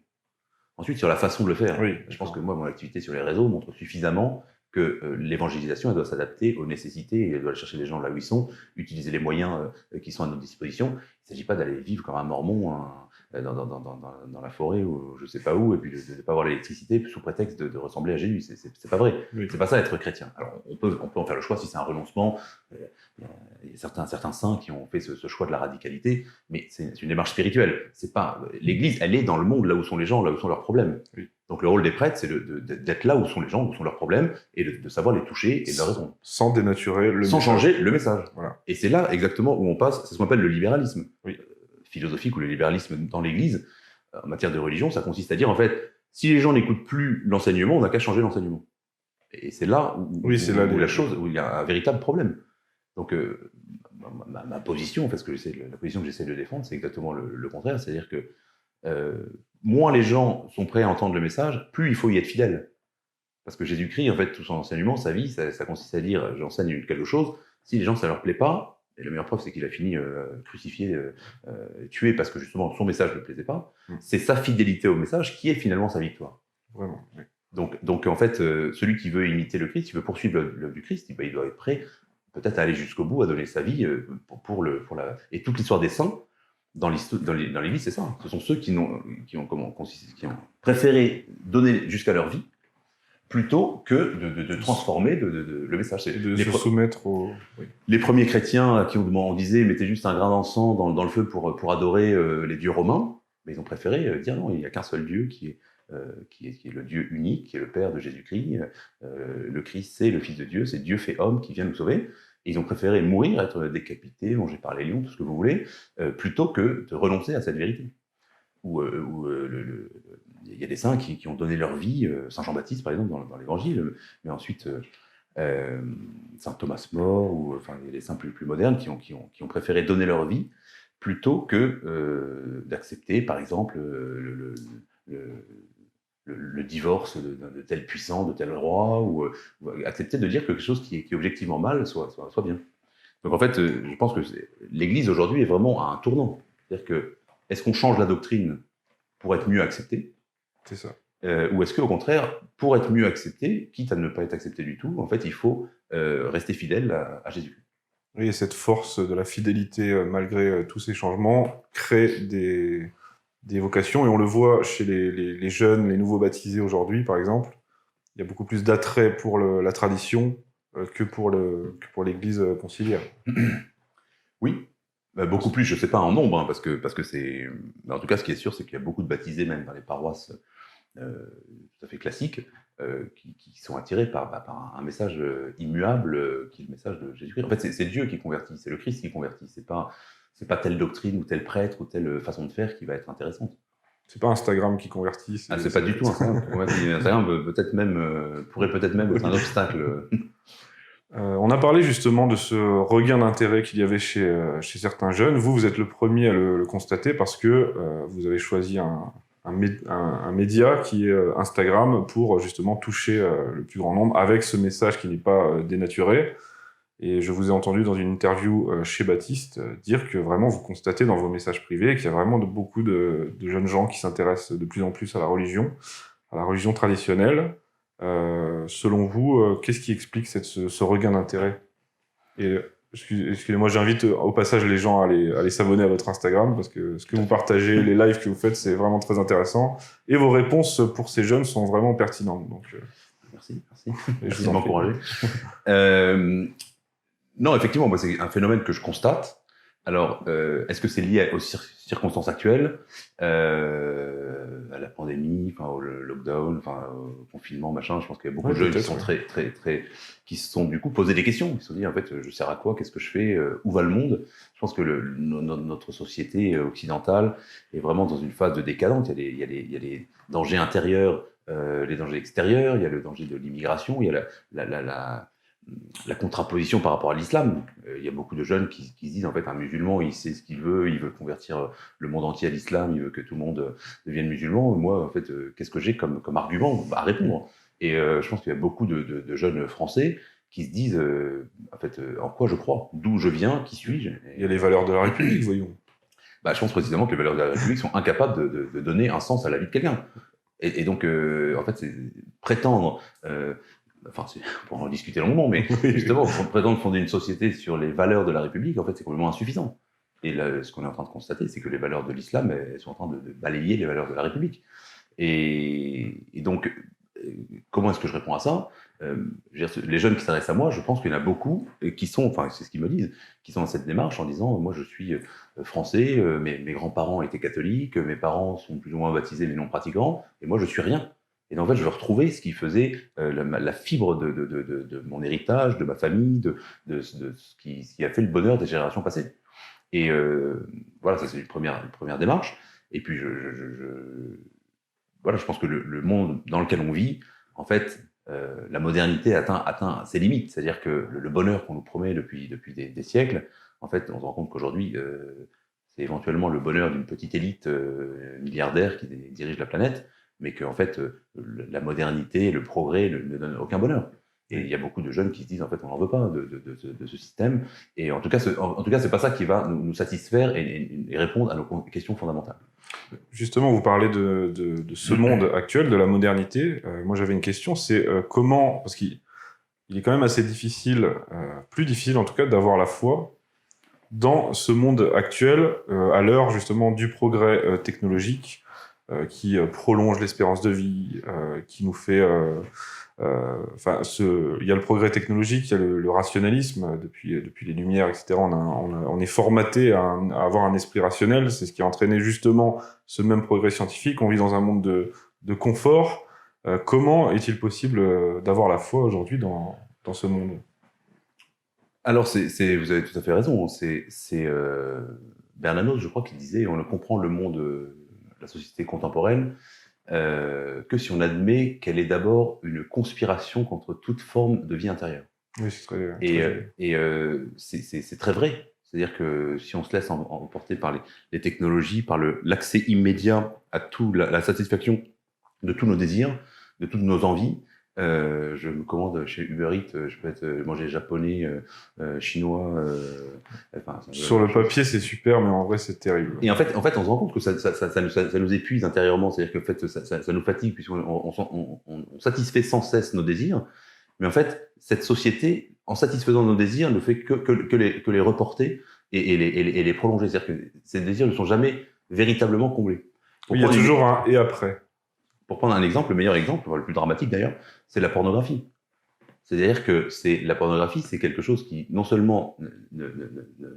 Ensuite, sur la façon de le faire, oui, je pense que moi, mon activité sur les réseaux montre suffisamment que l'évangélisation, elle doit s'adapter aux nécessités, et elle doit aller chercher les gens là où ils sont, utiliser les moyens qui sont à notre disposition. Il ne s'agit pas d'aller vivre comme un mormon dans la forêt ou je ne sais pas où, et puis de ne pas avoir l'électricité sous prétexte de ressembler à Jésus. C'est pas vrai. Oui. C'est pas ça être chrétien. Alors, on peut en faire le choix si c'est un renoncement. Il y a certains saints qui ont fait ce choix de la radicalité, mais c'est une démarche spirituelle. C'est pas l'Église, elle est dans le monde là où sont les gens, là où sont leurs problèmes. Oui. Donc le rôle des prêtres, c'est d'être là où sont les gens, où sont leurs problèmes, et de savoir les toucher et de leur répondre. Sans dénaturer le sans message. Changer le message. Voilà. Et c'est là exactement où on passe, c'est ce qu'on appelle le libéralisme oui. Philosophique, ou le libéralisme dans l'Église. En matière de religion, ça consiste à dire, en fait, si les gens n'écoutent plus l'enseignement, on n'a qu'à changer l'enseignement. Et c'est là où il y a un véritable problème. Donc ma position, en fait, la position que j'essaie de défendre, c'est exactement le contraire, c'est-à-dire que moins les gens sont prêts à entendre le message, plus il faut y être fidèle. Parce que Jésus-Christ, en fait, tout son enseignement, sa vie, ça consiste à dire, j'enseigne quelque chose, si les gens, ça leur plaît pas, et la meilleure preuve, c'est qu'il a fini crucifié, tué, parce que justement, son message ne lui plaisait pas, c'est sa fidélité au message qui est finalement sa victoire. Vraiment, oui. Donc en fait, celui qui veut imiter le Christ, qui veut poursuivre l'œuvre du Christ, il doit être prêt peut-être à aller jusqu'au bout, à donner sa vie et toute l'histoire des saints, dans l'Église, c'est ça. Ce sont ceux qui ont préféré donner jusqu'à leur vie plutôt que de transformer le message. De se soumettre au... Oui. Les premiers chrétiens à qui on disait mettez juste un grain d'encens dans le feu pour adorer les dieux romains, mais ils ont préféré dire non, il n'y a qu'un seul Dieu qui est le Dieu unique, qui est le Père de Jésus-Christ. Le Christ, c'est le Fils de Dieu, c'est Dieu fait homme qui vient nous sauver. Et ils ont préféré mourir, être décapités, mangés par les lions, tout ce que vous voulez, plutôt que de renoncer à cette vérité. Il y a des saints qui ont donné leur vie, Saint Jean-Baptiste par exemple dans l'Évangile, mais ensuite Saint Thomas More, ou enfin il y a des saints plus modernes qui ont préféré donner leur vie plutôt que d'accepter par exemple le divorce de tel puissant, de tel roi, ou accepter de dire que quelque chose qui est objectivement mal soit bien. Donc en fait, je pense que l'Église aujourd'hui est vraiment à un tournant. C'est-à-dire que est-ce qu'on change la doctrine pour être mieux accepté ? C'est ça. Ou est-ce qu'au contraire, pour être mieux accepté, quitte à ne pas être accepté du tout, en fait, il faut rester fidèle à Jésus. Oui, et cette force de la fidélité, malgré tous ces changements, crée des vocations, et on le voit chez les jeunes, les nouveaux baptisés aujourd'hui, par exemple. Il y a beaucoup plus d'attrait pour la tradition que pour l'Église conciliaire. Oui. Beaucoup plus, je ne sais pas en nombre, hein, parce que c'est... En tout cas, ce qui est sûr, c'est qu'il y a beaucoup de baptisés, même dans les paroisses tout à fait classiques, qui sont attirés par un message immuable, qui est le message de Jésus-Christ. En fait, c'est Dieu qui convertit, c'est le Christ qui convertit. C'est pas telle doctrine ou tel prêtre ou telle façon de faire qui va être intéressante. C'est pas Instagram qui convertit. C'est pas du tout Instagram qui convertit. Instagram pourrait peut-être même être un obstacle. On a parlé justement de ce regain d'intérêt qu'il y avait chez certains jeunes. Vous êtes le premier à le constater parce que vous avez choisi un média qui est Instagram pour justement toucher le plus grand nombre avec ce message qui n'est pas dénaturé. Et je vous ai entendu dans une interview chez Baptiste dire que vraiment vous constatez dans vos messages privés qu'il y a vraiment beaucoup de jeunes gens qui s'intéressent de plus en plus à la religion traditionnelle. Selon vous, qu'est-ce qui explique ce regain d'intérêt ? Et excusez-moi, j'invite au passage les gens à aller s'abonner à votre Instagram, parce que ce que vous partagez, les lives que vous faites, c'est vraiment très intéressant. Et vos réponses pour ces jeunes sont vraiment pertinentes. Donc, merci. Merci de m'encourager. Non, effectivement, moi, c'est un phénomène que je constate. Alors, est-ce que c'est lié aux circonstances actuelles, à la pandémie, au lockdown, au confinement, machin? Je pense qu'il y a beaucoup de jeunes qui sont qui se sont du coup posé des questions. Ils se sont dit, en fait, je sers à quoi? Qu'est-ce que je fais? Où va le monde? Je pense que notre société occidentale est vraiment dans une phase de décadence. Il y a les dangers intérieurs, les dangers extérieurs. Il y a le danger de l'immigration. Il y a la contraposition par rapport à l'islam. Il y a beaucoup de jeunes qui se disent, en fait, un musulman, il sait ce qu'il veut, il veut convertir le monde entier à l'islam, il veut que tout le monde devienne musulman. Moi, en fait, qu'est-ce que j'ai comme argument à répondre? Et je pense qu'il y a beaucoup de jeunes Français qui se disent, en fait, en quoi je crois, d'où je viens, qui suis-je. Il y a les valeurs de la République, voyons. Je pense précisément que les valeurs de la République sont incapables de donner un sens à la vie de quelqu'un. Et donc, en fait, c'est prétendre... on pourra en discuter longuement, mais justement, prétendre fonder une société sur les valeurs de la République, en fait, c'est complètement insuffisant. Et là, ce qu'on est en train de constater, c'est que les valeurs de l'islam, elles sont en train de balayer les valeurs de la République. Et donc, comment est-ce que je réponds à ça? Les jeunes qui s'adressent à moi, je pense qu'il y en a beaucoup qui sont, c'est ce qu'ils me disent, qui sont dans cette démarche en disant, moi, je suis français, mes grands-parents étaient catholiques, mes parents sont plus ou moins baptisés mais non pratiquants, et moi, je suis rien. Et en fait, je veux retrouver ce qui faisait la fibre de mon héritage, de ma famille, de ce qui a fait le bonheur des générations passées. Et voilà, ça c'est une première démarche. Et puis, voilà, je pense que le monde dans lequel on vit, en fait, la modernité atteint ses limites. C'est-à-dire que le bonheur qu'on nous promet depuis des siècles, en fait, on se rend compte qu'aujourd'hui, c'est éventuellement le bonheur d'une petite élite milliardaire qui dirige la planète, mais que en fait, la modernité, le progrès ne donnent aucun bonheur. Et il y a beaucoup de jeunes qui se disent, en fait, on n'en veut pas de ce système. Et en tout cas, c'est pas ça qui va nous satisfaire et répondre à nos questions fondamentales. Justement, vous parlez de ce monde actuel, de la modernité. Moi, j'avais une question, c'est comment... Parce qu'il est quand même assez difficile, plus difficile en tout cas, d'avoir la foi dans ce monde actuel, à l'heure justement du progrès technologique, qui prolonge l'espérance de vie, qui nous fait... il y a le progrès technologique, il y a le rationalisme, depuis les Lumières, etc. On est formaté à avoir un esprit rationnel, c'est ce qui a entraîné justement ce même progrès scientifique. On vit dans un monde de confort. Comment est-il possible d'avoir la foi aujourd'hui dans ce monde? Alors, vous avez tout à fait raison. C'est Bernanos, je crois, qui disait on ne comprend le monde de la société contemporaine que si on admet qu'elle est d'abord une conspiration contre toute forme de vie intérieure. Oui, c'est très, c'est très vrai. C'est-à-dire que si on se laisse emporter par les technologies, par l'accès immédiat à la satisfaction de tous nos désirs, de toutes nos envies, je me commande chez Uber Eats, je peux manger japonais, chinois. Sur le papier, c'est super, mais en vrai, c'est terrible. Et en fait, on se rend compte que ça nous épuise intérieurement, c'est-à-dire que en fait, ça nous fatigue, puisqu'on satisfait sans cesse nos désirs. Mais en fait, cette société, en satisfaisant nos désirs, ne fait que les reporter et les prolonger. C'est-à-dire que ces désirs ne sont jamais véritablement comblés. Il y a toujours un « et après ». Pour prendre un exemple, le meilleur exemple, le plus dramatique d'ailleurs, c'est la pornographie. C'est-à-dire que la pornographie, c'est quelque chose qui non seulement ne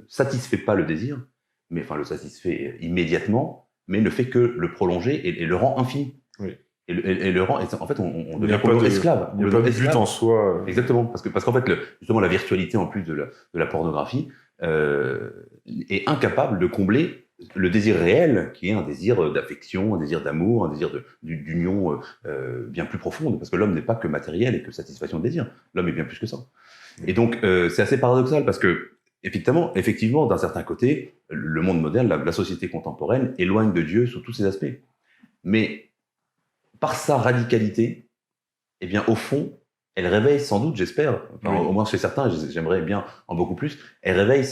satisfait pas le désir, mais le satisfait immédiatement, mais ne fait que le prolonger et le rend infini. Oui. Et le rend, en fait, on devient comme esclave. Il n'y a pas de but en soi. Exactement, parce qu'en fait, justement, la virtualité en plus de la pornographie est incapable de combler le désir réel, qui est un désir d'affection, un désir d'amour, un désir d'union bien plus profonde, parce que l'homme n'est pas que matériel et que satisfaction de désir. L'homme est bien plus que ça. Et donc, c'est assez paradoxal, parce que, effectivement, d'un certain côté, le monde moderne, la société contemporaine, éloigne de Dieu sous tous ses aspects. Mais, par sa radicalité, eh bien, au fond, elle réveille sans doute, j'espère, au moins chez certains, j'aimerais bien en beaucoup plus, elle réveille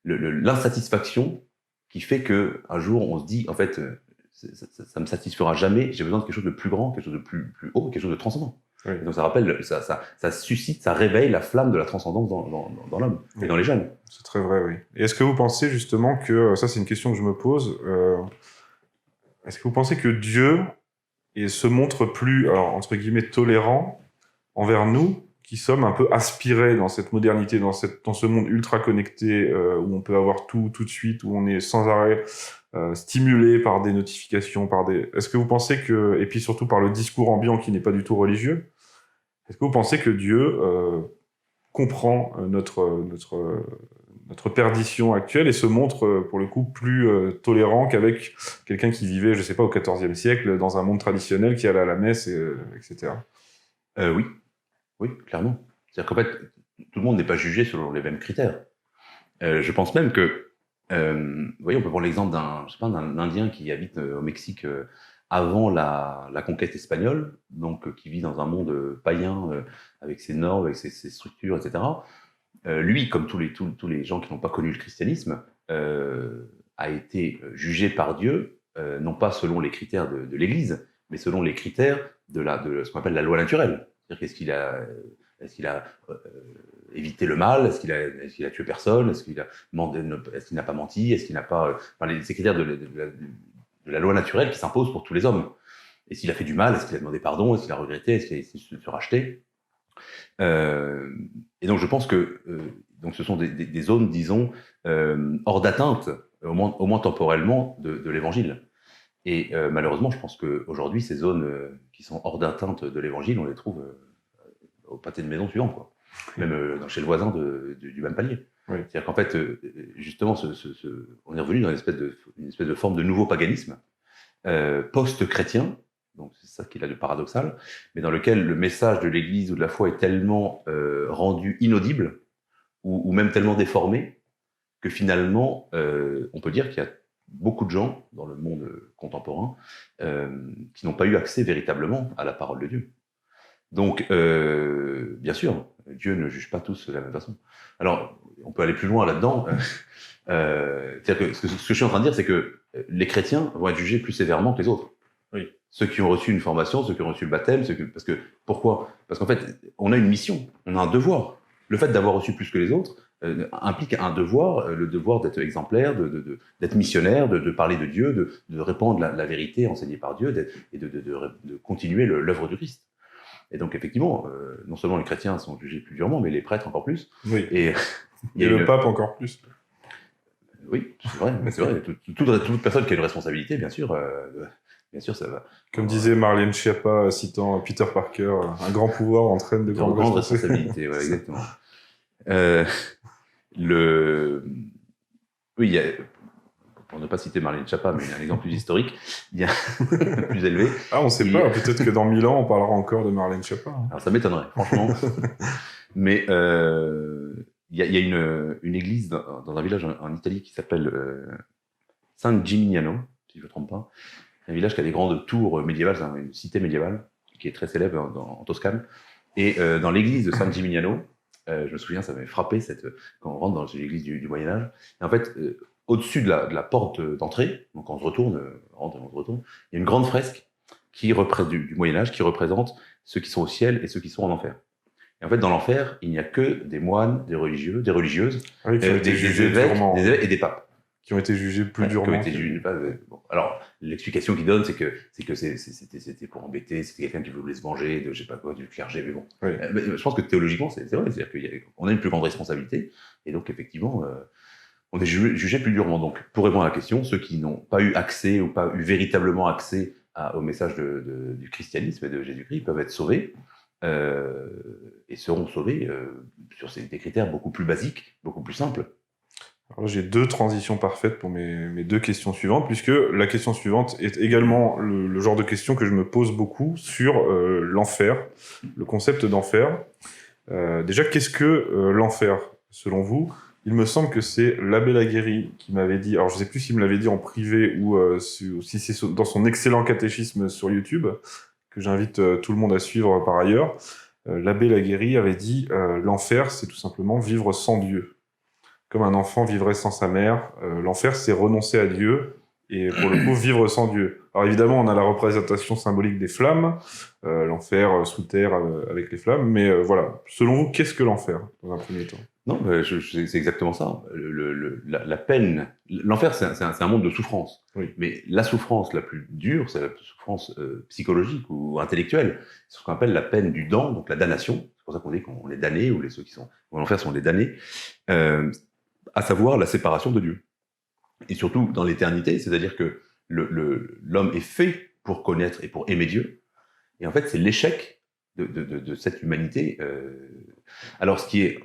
l'insatisfaction qui fait qu'un jour, on se dit, en fait, ça me satisfera jamais, j'ai besoin de quelque chose de plus grand, quelque chose de plus haut, quelque chose de transcendant. Oui. Donc ça suscite, ça réveille la flamme de la transcendance dans l'homme et dans les jeunes. C'est très vrai, oui. Et est-ce que vous pensez justement que, ça c'est une question que je me pose, est-ce que vous pensez que Dieu se montre plus, alors, entre guillemets, tolérant envers nous, qui sommes un peu aspirés dans cette modernité, dans ce monde ultra connecté, où on peut avoir tout de suite, où on est sans arrêt stimulé par des notifications, Est-ce que vous pensez que, et puis surtout par le discours ambiant qui n'est pas du tout religieux, est-ce que vous pensez que Dieu comprend notre perdition actuelle et se montre, pour le coup, plus tolérant qu'avec quelqu'un qui vivait, je sais pas, au XIVe siècle, dans un monde traditionnel, qui allait à la messe, etc. Oui, clairement. C'est-à-dire qu'en fait, tout le monde n'est pas jugé selon les mêmes critères. Je pense même que, vous voyez, on peut prendre l'exemple d'un Indien qui habite au Mexique avant la conquête espagnole, donc qui vit dans un monde païen, avec ses normes, avec ses structures, etc. Lui, comme tous les gens qui n'ont pas connu le christianisme, a été jugé par Dieu, non pas selon les critères de l'Église, mais selon les critères de ce qu'on appelle la loi naturelle. C'est-à-dire est-ce qu'il a évité le mal, est-ce qu'il a tué personne, est-ce qu'il n'a pas menti, est-ce qu'il n'a pas... ces critères de la loi naturelle qui s'imposent pour tous les hommes. Et s'il a fait du mal, est-ce qu'il a demandé pardon, est-ce qu'il a regretté, est-ce qu'il a essayé de se racheter et donc je pense que donc ce sont des zones, disons, hors d'atteinte, au moins temporellement, de l'évangile. Et malheureusement, je pense qu'aujourd'hui, ces zones qui sont hors d'atteinte de l'évangile, on les trouve au pâté de maison suivant, quoi. Même chez le voisin du même palier. Oui. C'est-à-dire qu'en fait, justement, on est revenu dans une espèce de forme de nouveau paganisme post-chrétien, donc c'est ça qui est là de paradoxal, mais dans lequel le message de l'Église ou de la foi est tellement rendu inaudible, ou même tellement déformé, que finalement, on peut dire qu'il y a beaucoup de gens dans le monde contemporain qui n'ont pas eu accès véritablement à la parole de Dieu. Donc, bien sûr, Dieu ne juge pas tous de la même façon. Alors, on peut aller plus loin là-dedans. C'est-à-dire que ce que je suis en train de dire, c'est que les chrétiens vont être jugés plus sévèrement que les autres. Oui. Ceux qui ont reçu une formation, ceux qui ont reçu le baptême, pourquoi ? Parce qu'en fait, on a une mission, on a un devoir. Le fait d'avoir reçu plus que les autres implique un devoir, le devoir d'être exemplaire, d'être missionnaire, de parler de Dieu, de répandre la vérité enseignée par Dieu et de continuer l'œuvre du Christ. Et donc, effectivement, non seulement les chrétiens sont jugés plus durement, mais les prêtres encore plus. Oui. Et le pape encore plus. Oui, c'est vrai. C'est vrai. Toute personne qui a une responsabilité, bien sûr, ça va. Comme disait Marlène Schiappa, citant Peter Parker, un grand pouvoir entraîne de grandes responsabilités. Ouais, exactement. Oui, pour ne pas citer Marlène Schiappa, mais un exemple plus historique, il y a plus élevé. Ah, on ne sait pas. Peut-être que dans 1000 ans, on parlera encore de Marlène Schiappa. Hein. Alors, ça m'étonnerait, franchement. Mais il y a une église dans un village en Italie qui s'appelle San Gimignano, si je ne me trompe pas. Un village qui a des grandes tours médiévales, c'est une cité médiévale qui est très célèbre en Toscane. Et dans l'église de San Gimignano, je me souviens, ça m'avait frappé quand on rentre dans l'église du Moyen-Âge. Et en fait, au-dessus de la porte d'entrée, donc on se retourne, il y a une grande fresque du Moyen-Âge qui représente ceux qui sont au ciel et ceux qui sont en enfer. Et en fait, dans l'enfer, il n'y a que des moines, des religieux, des religieuses, des évêques et des papes. Qui ont été jugés plus durement. Bon. Alors, l'explication qu'ils donnent, c'est que c'était pour embêter, c'était quelqu'un qui voulait se venger de, je sais pas quoi, du clergé, mais bon. Oui. Mais je pense que théologiquement, c'est vrai, c'est-à-dire qu'on a une plus grande responsabilité, et donc, effectivement, on est jugé plus durement. Donc, pour répondre à la question, ceux qui n'ont pas eu accès ou pas eu véritablement accès au message du christianisme et de Jésus-Christ peuvent être sauvés, et seront sauvés sur des critères beaucoup plus basiques, beaucoup plus simples. Alors, j'ai deux transitions parfaites pour mes deux questions suivantes, puisque la question suivante est également le genre de question que je me pose beaucoup sur l'enfer, le concept d'enfer. Déjà, qu'est-ce que l'enfer, selon vous ? Il me semble que c'est l'abbé Laguérie qui m'avait dit, alors je ne sais plus s'il me l'avait dit en privé ou si c'est dans son excellent catéchisme sur YouTube, que j'invite tout le monde à suivre par ailleurs. L'abbé Laguérie avait dit l'enfer, c'est tout simplement vivre sans Dieu. Comme un enfant vivrait sans sa mère, l'enfer, c'est renoncer à Dieu, et pour le coup, vivre sans Dieu. Alors évidemment, on a la représentation symbolique des flammes, l'enfer sous terre avec les flammes, mais voilà. Selon vous, qu'est-ce que l'enfer, dans un premier temps ? Non, c'est exactement ça. La peine, l'enfer, c'est un monde de souffrance. Oui. Mais la souffrance la plus dure, c'est la souffrance psychologique ou intellectuelle. C'est ce qu'on appelle la peine du damn, donc la damnation. C'est pour ça qu'on dit qu'on est damné, ou ceux qui sont en enfer sont les damnés. À savoir la séparation de Dieu. Et surtout dans l'éternité, c'est-à-dire que l'homme est fait pour connaître et pour aimer Dieu. Et en fait, c'est l'échec de cette humanité. Alors, ce qui est,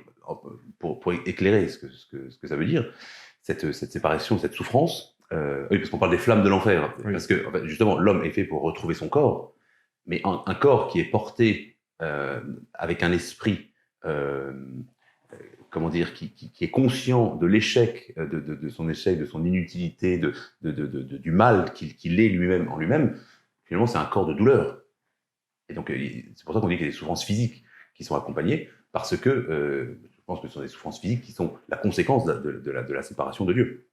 pour éclairer ce que ça veut dire, cette séparation, cette souffrance, oui, parce qu'on parle des flammes de l'enfer, oui. Parce que en fait, justement, l'homme est fait pour retrouver son corps, mais un corps qui est porté avec un esprit comment dire, qui est conscient de l'échec, de son échec, de son inutilité, du mal qu'il est lui-même en lui-même, finalement, c'est un corps de douleur. Et donc, c'est pour ça qu'on dit qu'il y a des souffrances physiques qui sont accompagnées, parce que je pense que ce sont des souffrances physiques qui sont la conséquence de la séparation de Dieu.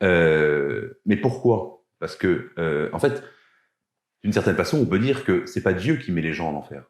Mais pourquoi ? Parce que, en fait, d'une certaine façon, on peut dire que c'est pas Dieu qui met les gens en enfer,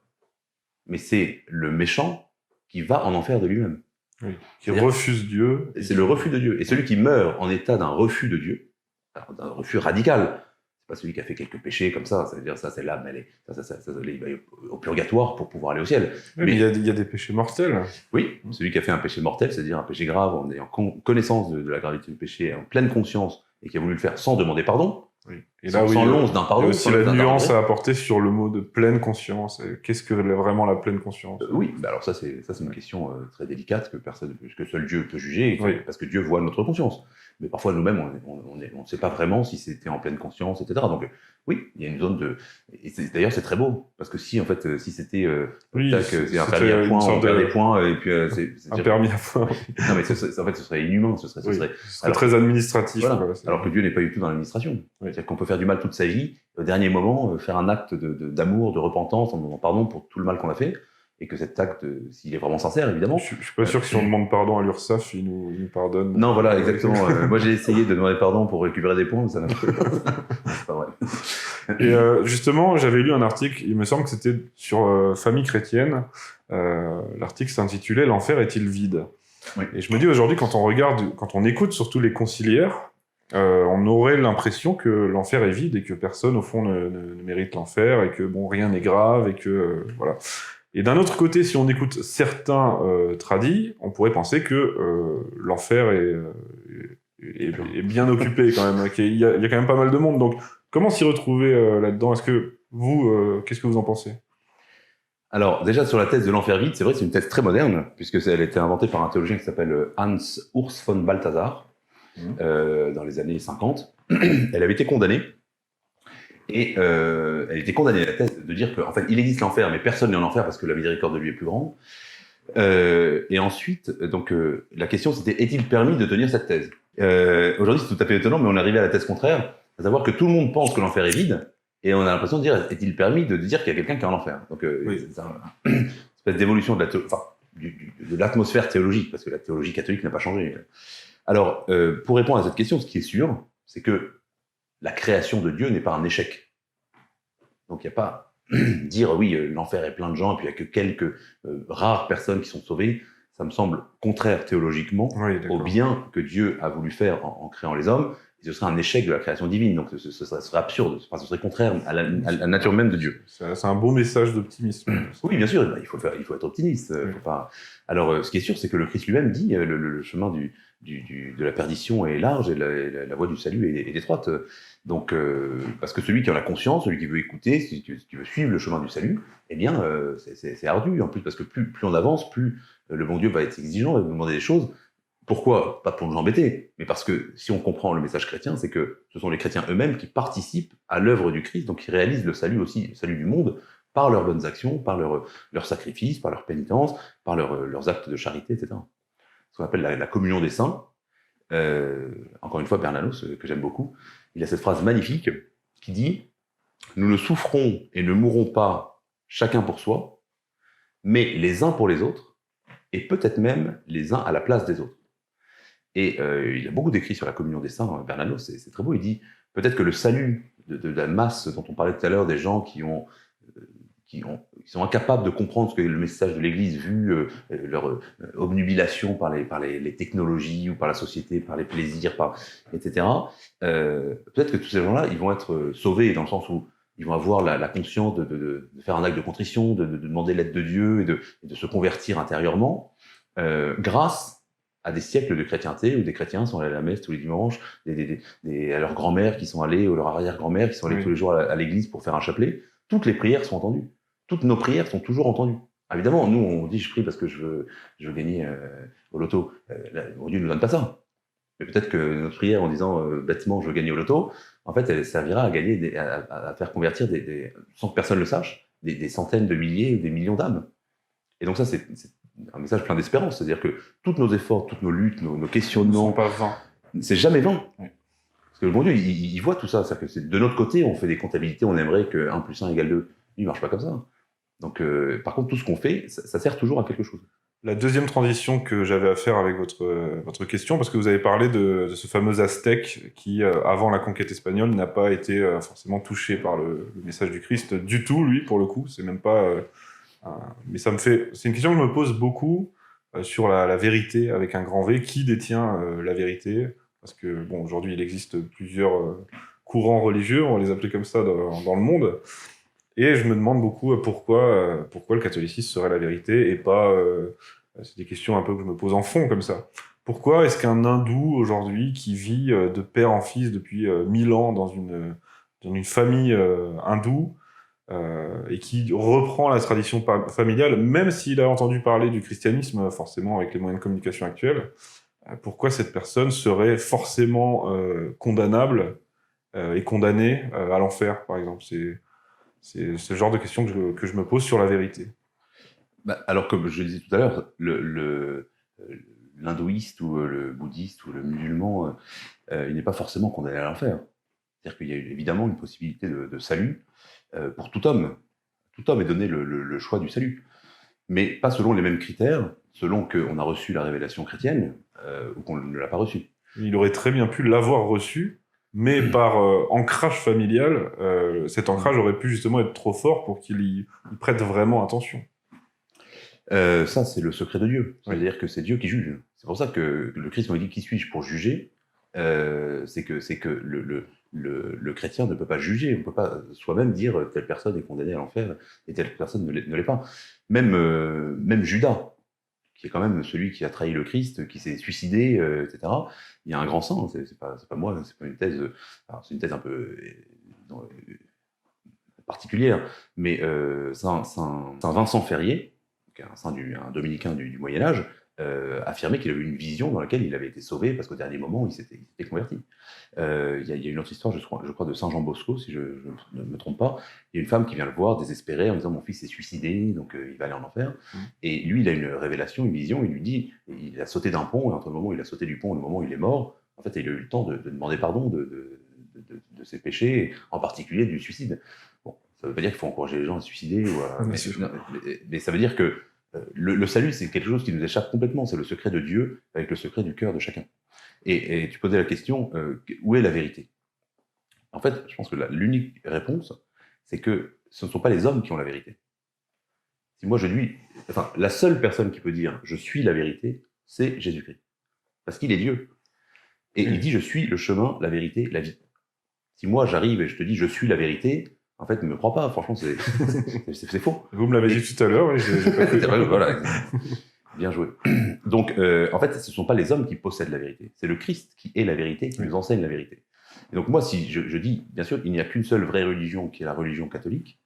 mais c'est le méchant qui va en enfer de lui-même. Oui, qui refuse Dieu. C'est le refus de Dieu. Et celui qui meurt en état d'un refus de Dieu, alors d'un refus radical, c'est pas celui qui a fait quelques péchés comme ça, ça veut dire ça, c'est l'âme, il va au purgatoire pour pouvoir aller au ciel. Oui, mais il y a des péchés mortels. Oui, celui qui a fait un péché mortel, c'est-à-dire un péché grave, en ayant connaissance de la gravité du péché, en pleine conscience, et qui a voulu le faire sans demander pardon. Oui. Et là, sans l'once d'un pardon. Il y a aussi la nuance à apporter sur le mot de pleine conscience. Qu'est-ce que vraiment la pleine conscience ? Oui, bah alors ça c'est une question très délicate que seul Dieu peut juger, oui. Parce que Dieu voit notre conscience. Mais parfois nous-mêmes on ne sait pas vraiment si c'était en pleine conscience, etc. Donc oui, il y a une zone de. Et d'ailleurs c'est très beau parce que si c'était c'est un permis à points, on perd des points et puis un permis à points. Non mais en fait ce serait inhumain, ce serait très administratif. Voilà. Alors que Dieu n'est pas du tout dans l'administration. Oui. C'est-à-dire qu'on peut faire du mal toute sa vie, au dernier moment faire un acte d'amour, de repentance, en demandant pardon pour tout le mal qu'on a fait. Et que cet acte, s'il est vraiment sincère, évidemment... Je suis pas sûr que si on demande pardon à l'URSSAF, ils nous pardonnent. Non, voilà, exactement. Moi, j'ai essayé de demander pardon pour récupérer des points, mais ça n'a pas... C'est pas vrai. Et justement, j'avais lu un article, il me semble que c'était sur Famille chrétienne. L'article s'intitulait « L'enfer est-il vide ?» Oui. Et je me dis aujourd'hui, quand on écoute surtout les conciliaires, on aurait l'impression que l'enfer est vide et que personne, au fond, ne mérite l'enfer et que, bon, rien n'est grave et que, voilà. Et d'un autre côté, si on écoute certains tradis, on pourrait penser que l'enfer est bien occupé quand même, qu'il y a quand même pas mal de monde. Donc, comment s'y retrouver là-dedans? Est-ce que vous, qu'est-ce que vous en pensez? Alors, déjà, sur la thèse de l'enfer vide, c'est vrai que c'est une thèse très moderne, puisque elle a été inventée par un théologien qui s'appelle Hans Urs von Balthasar, dans les années 50. Elle avait été condamnée, et elle était condamnée à la thèse de dire qu'en fait, il existe l'enfer, mais personne n'est en enfer parce que la miséricorde de lui est plus grande. Et ensuite, donc, la question c'était, est-il permis de tenir cette thèse? Aujourd'hui, c'est tout à fait étonnant, mais on est arrivé à la thèse contraire, à savoir que tout le monde pense que l'enfer est vide, et on a l'impression de dire, est-il permis de dire qu'il y a quelqu'un qui est en enfer? Donc, Oui. c'est une espèce d'évolution de l'atmosphère théologique, parce que la théologie catholique n'a pas changé. Alors, pour répondre à cette question, ce qui est sûr, c'est que la création de Dieu n'est pas un échec. Donc, il n'y a pas dire, oui, l'enfer est plein de gens, et puis il n'y a que quelques rares personnes qui sont sauvées. Ça me semble contraire théologiquement au bien que Dieu a voulu faire en créant les hommes. Et ce serait un échec de la création divine, donc ce serait absurde, enfin, ce serait contraire à la nature même de Dieu. C'est un beau message d'optimisme. Oui, bien sûr, il faut être optimiste. Faut pas... Alors, ce qui est sûr, c'est que le Christ lui-même dit le chemin de la perdition est large et la voie du salut est étroite. Donc, parce que celui qui en a conscience, celui qui veut écouter, celui qui veut suivre le chemin du salut, eh bien, c'est ardu. En plus, parce que plus on avance, plus le bon Dieu va être exigeant, va nous demander des choses. Pourquoi? Pas pour nous embêter, mais parce que si on comprend le message chrétien, c'est que ce sont les chrétiens eux-mêmes qui participent à l'œuvre du Christ, donc qui réalisent le salut aussi, le salut du monde, par leurs bonnes actions, par leurs sacrifices, par leur pénitence, par leurs actes de charité, etc. Ce qu'on appelle la communion des saints. Encore une fois, Bernanos, que j'aime beaucoup, il a cette phrase magnifique qui dit « Nous ne souffrons et ne mourrons pas chacun pour soi, mais les uns pour les autres, et peut-être même les uns à la place des autres. » Et il a beaucoup d'écrits sur la communion des saints, Bernanos, c'est très beau. Il dit peut-être que le salut de la masse dont on parlait tout à l'heure, des gens qui sont incapables de comprendre ce que le message de l'Église, vu leur obnubilation par les technologies ou par la société, par les plaisirs, etc. Peut-être que tous ces gens-là, ils vont être sauvés dans le sens où ils vont avoir la conscience de faire un acte de contrition, de demander l'aide de Dieu et de se convertir intérieurement, grâce à des siècles de chrétienté où des chrétiens sont allés à la messe tous les dimanches, à leurs grands-mères qui sont allées, ou leurs arrière-grand-mères qui sont allées tous les jours à l'église pour faire un chapelet. Toutes les prières sont entendues. Toutes nos prières sont toujours entendues. Évidemment, nous, on dit je prie parce que je veux gagner au loto. Bon Dieu ne nous donne pas ça. Mais peut-être que notre prière en disant bêtement je veux gagner au loto, en fait, elle servira à gagner, à faire convertir sans que personne le sache, des centaines de milliers ou des millions d'âmes. Et donc ça, c'est un message plein d'espérance. C'est-à-dire que tous nos efforts, toutes nos luttes, nos questionnements, ne sont pas vains. C'est jamais vain. Oui. Parce que le bon Dieu, il voit tout ça. C'est-à-dire que de notre côté, on fait des comptabilités, on aimerait que 1 + 1 = 2. Lui, il marche pas comme ça. Donc, par contre, tout ce qu'on fait, ça sert toujours à quelque chose. La deuxième transition que j'avais à faire avec votre question, parce que vous avez parlé de ce fameux Aztèque qui, avant la conquête espagnole, n'a pas été forcément touché par le message du Christ du tout, lui, pour le coup. C'est même pas... mais c'est une question que je me pose beaucoup sur la vérité avec un grand V. Qui détient la vérité? Parce que, bon, aujourd'hui, il existe plusieurs courants religieux, on va les appeler comme ça, dans le monde. Et je me demande beaucoup pourquoi le catholicisme serait la vérité et pas... c'est des questions un peu que je me pose en fond, comme ça. Pourquoi est-ce qu'un hindou, aujourd'hui, qui vit de père en fils depuis 1000 ans dans une famille hindoue, et qui reprend la tradition familiale, même s'il a entendu parler du christianisme, forcément, avec les moyens de communication actuels, pourquoi cette personne serait forcément condamnable et condamnée à l'enfer, par exemple? C'est ce genre de questions que je me pose sur la vérité. Alors, comme je le disais tout à l'heure, l'hindouiste ou le bouddhiste ou le musulman, il n'est pas forcément condamné à l'enfer. C'est-à-dire qu'il y a évidemment une possibilité de salut pour tout homme. Tout homme est donné le choix du salut. Mais pas selon les mêmes critères, selon qu'on a reçu la révélation chrétienne ou qu'on ne l'a pas reçue. Il aurait très bien pu l'avoir reçu, mais par ancrage familial, cet ancrage aurait pu justement être trop fort pour qu'il y prête vraiment attention. Ça, c'est le secret de Dieu. C'est-à-dire que c'est Dieu qui juge. C'est pour ça que le Christ nous dit « Qui suis-je pour juger ?» C'est que le chrétien ne peut pas juger, on ne peut pas soi-même dire telle personne est condamnée à l'enfer et telle personne ne l'est pas. Même Judas, qui est quand même celui qui a trahi le Christ, qui s'est suicidé, etc. Il y a un grand saint, c'est pas moi, c'est pas une thèse, c'est une thèse un peu particulière, mais Saint Vincent Ferrier, un dominicain du Moyen-Âge, affirmait qu'il avait eu une vision dans laquelle il avait été sauvé parce qu'au dernier moment, il s'était converti. Il y a une autre histoire, je crois, de Saint Jean Bosco, si je ne me trompe pas. Il y a une femme qui vient le voir désespérée en disant « Mon fils s'est suicidé, donc il va aller en enfer. » Et lui, il a une révélation, une vision, il lui dit, il a sauté d'un pont, et entre le moment où il a sauté du pont et le moment où il est mort, en fait, il a eu le temps de demander pardon de ses péchés, en particulier du suicide. Bon, ça ne veut pas dire qu'il faut encourager les gens à se suicider, mais ça veut dire que le salut, c'est quelque chose qui nous échappe complètement, c'est le secret de Dieu avec le secret du cœur de chacun. Et tu posais la question, où est la vérité? En fait, je pense que l'unique réponse, c'est que ce ne sont pas les hommes qui ont la vérité. Si moi la seule personne qui peut dire « je suis la vérité », c'est Jésus-Christ. Parce qu'il est Dieu. Et il dit « je suis le chemin, la vérité, la vie ». Si moi j'arrive et je te dis « je suis la vérité », en fait, ne me crois pas, franchement, c'est faux. Vous me l'avez dit tout à l'heure, oui, j'ai pas cru. Voilà, bien joué. Donc, en fait, ce ne sont pas les hommes qui possèdent la vérité, c'est le Christ qui est la vérité, qui nous enseigne la vérité. Et donc moi, si je dis, bien sûr, il n'y a qu'une seule vraie religion, qui est la religion catholique,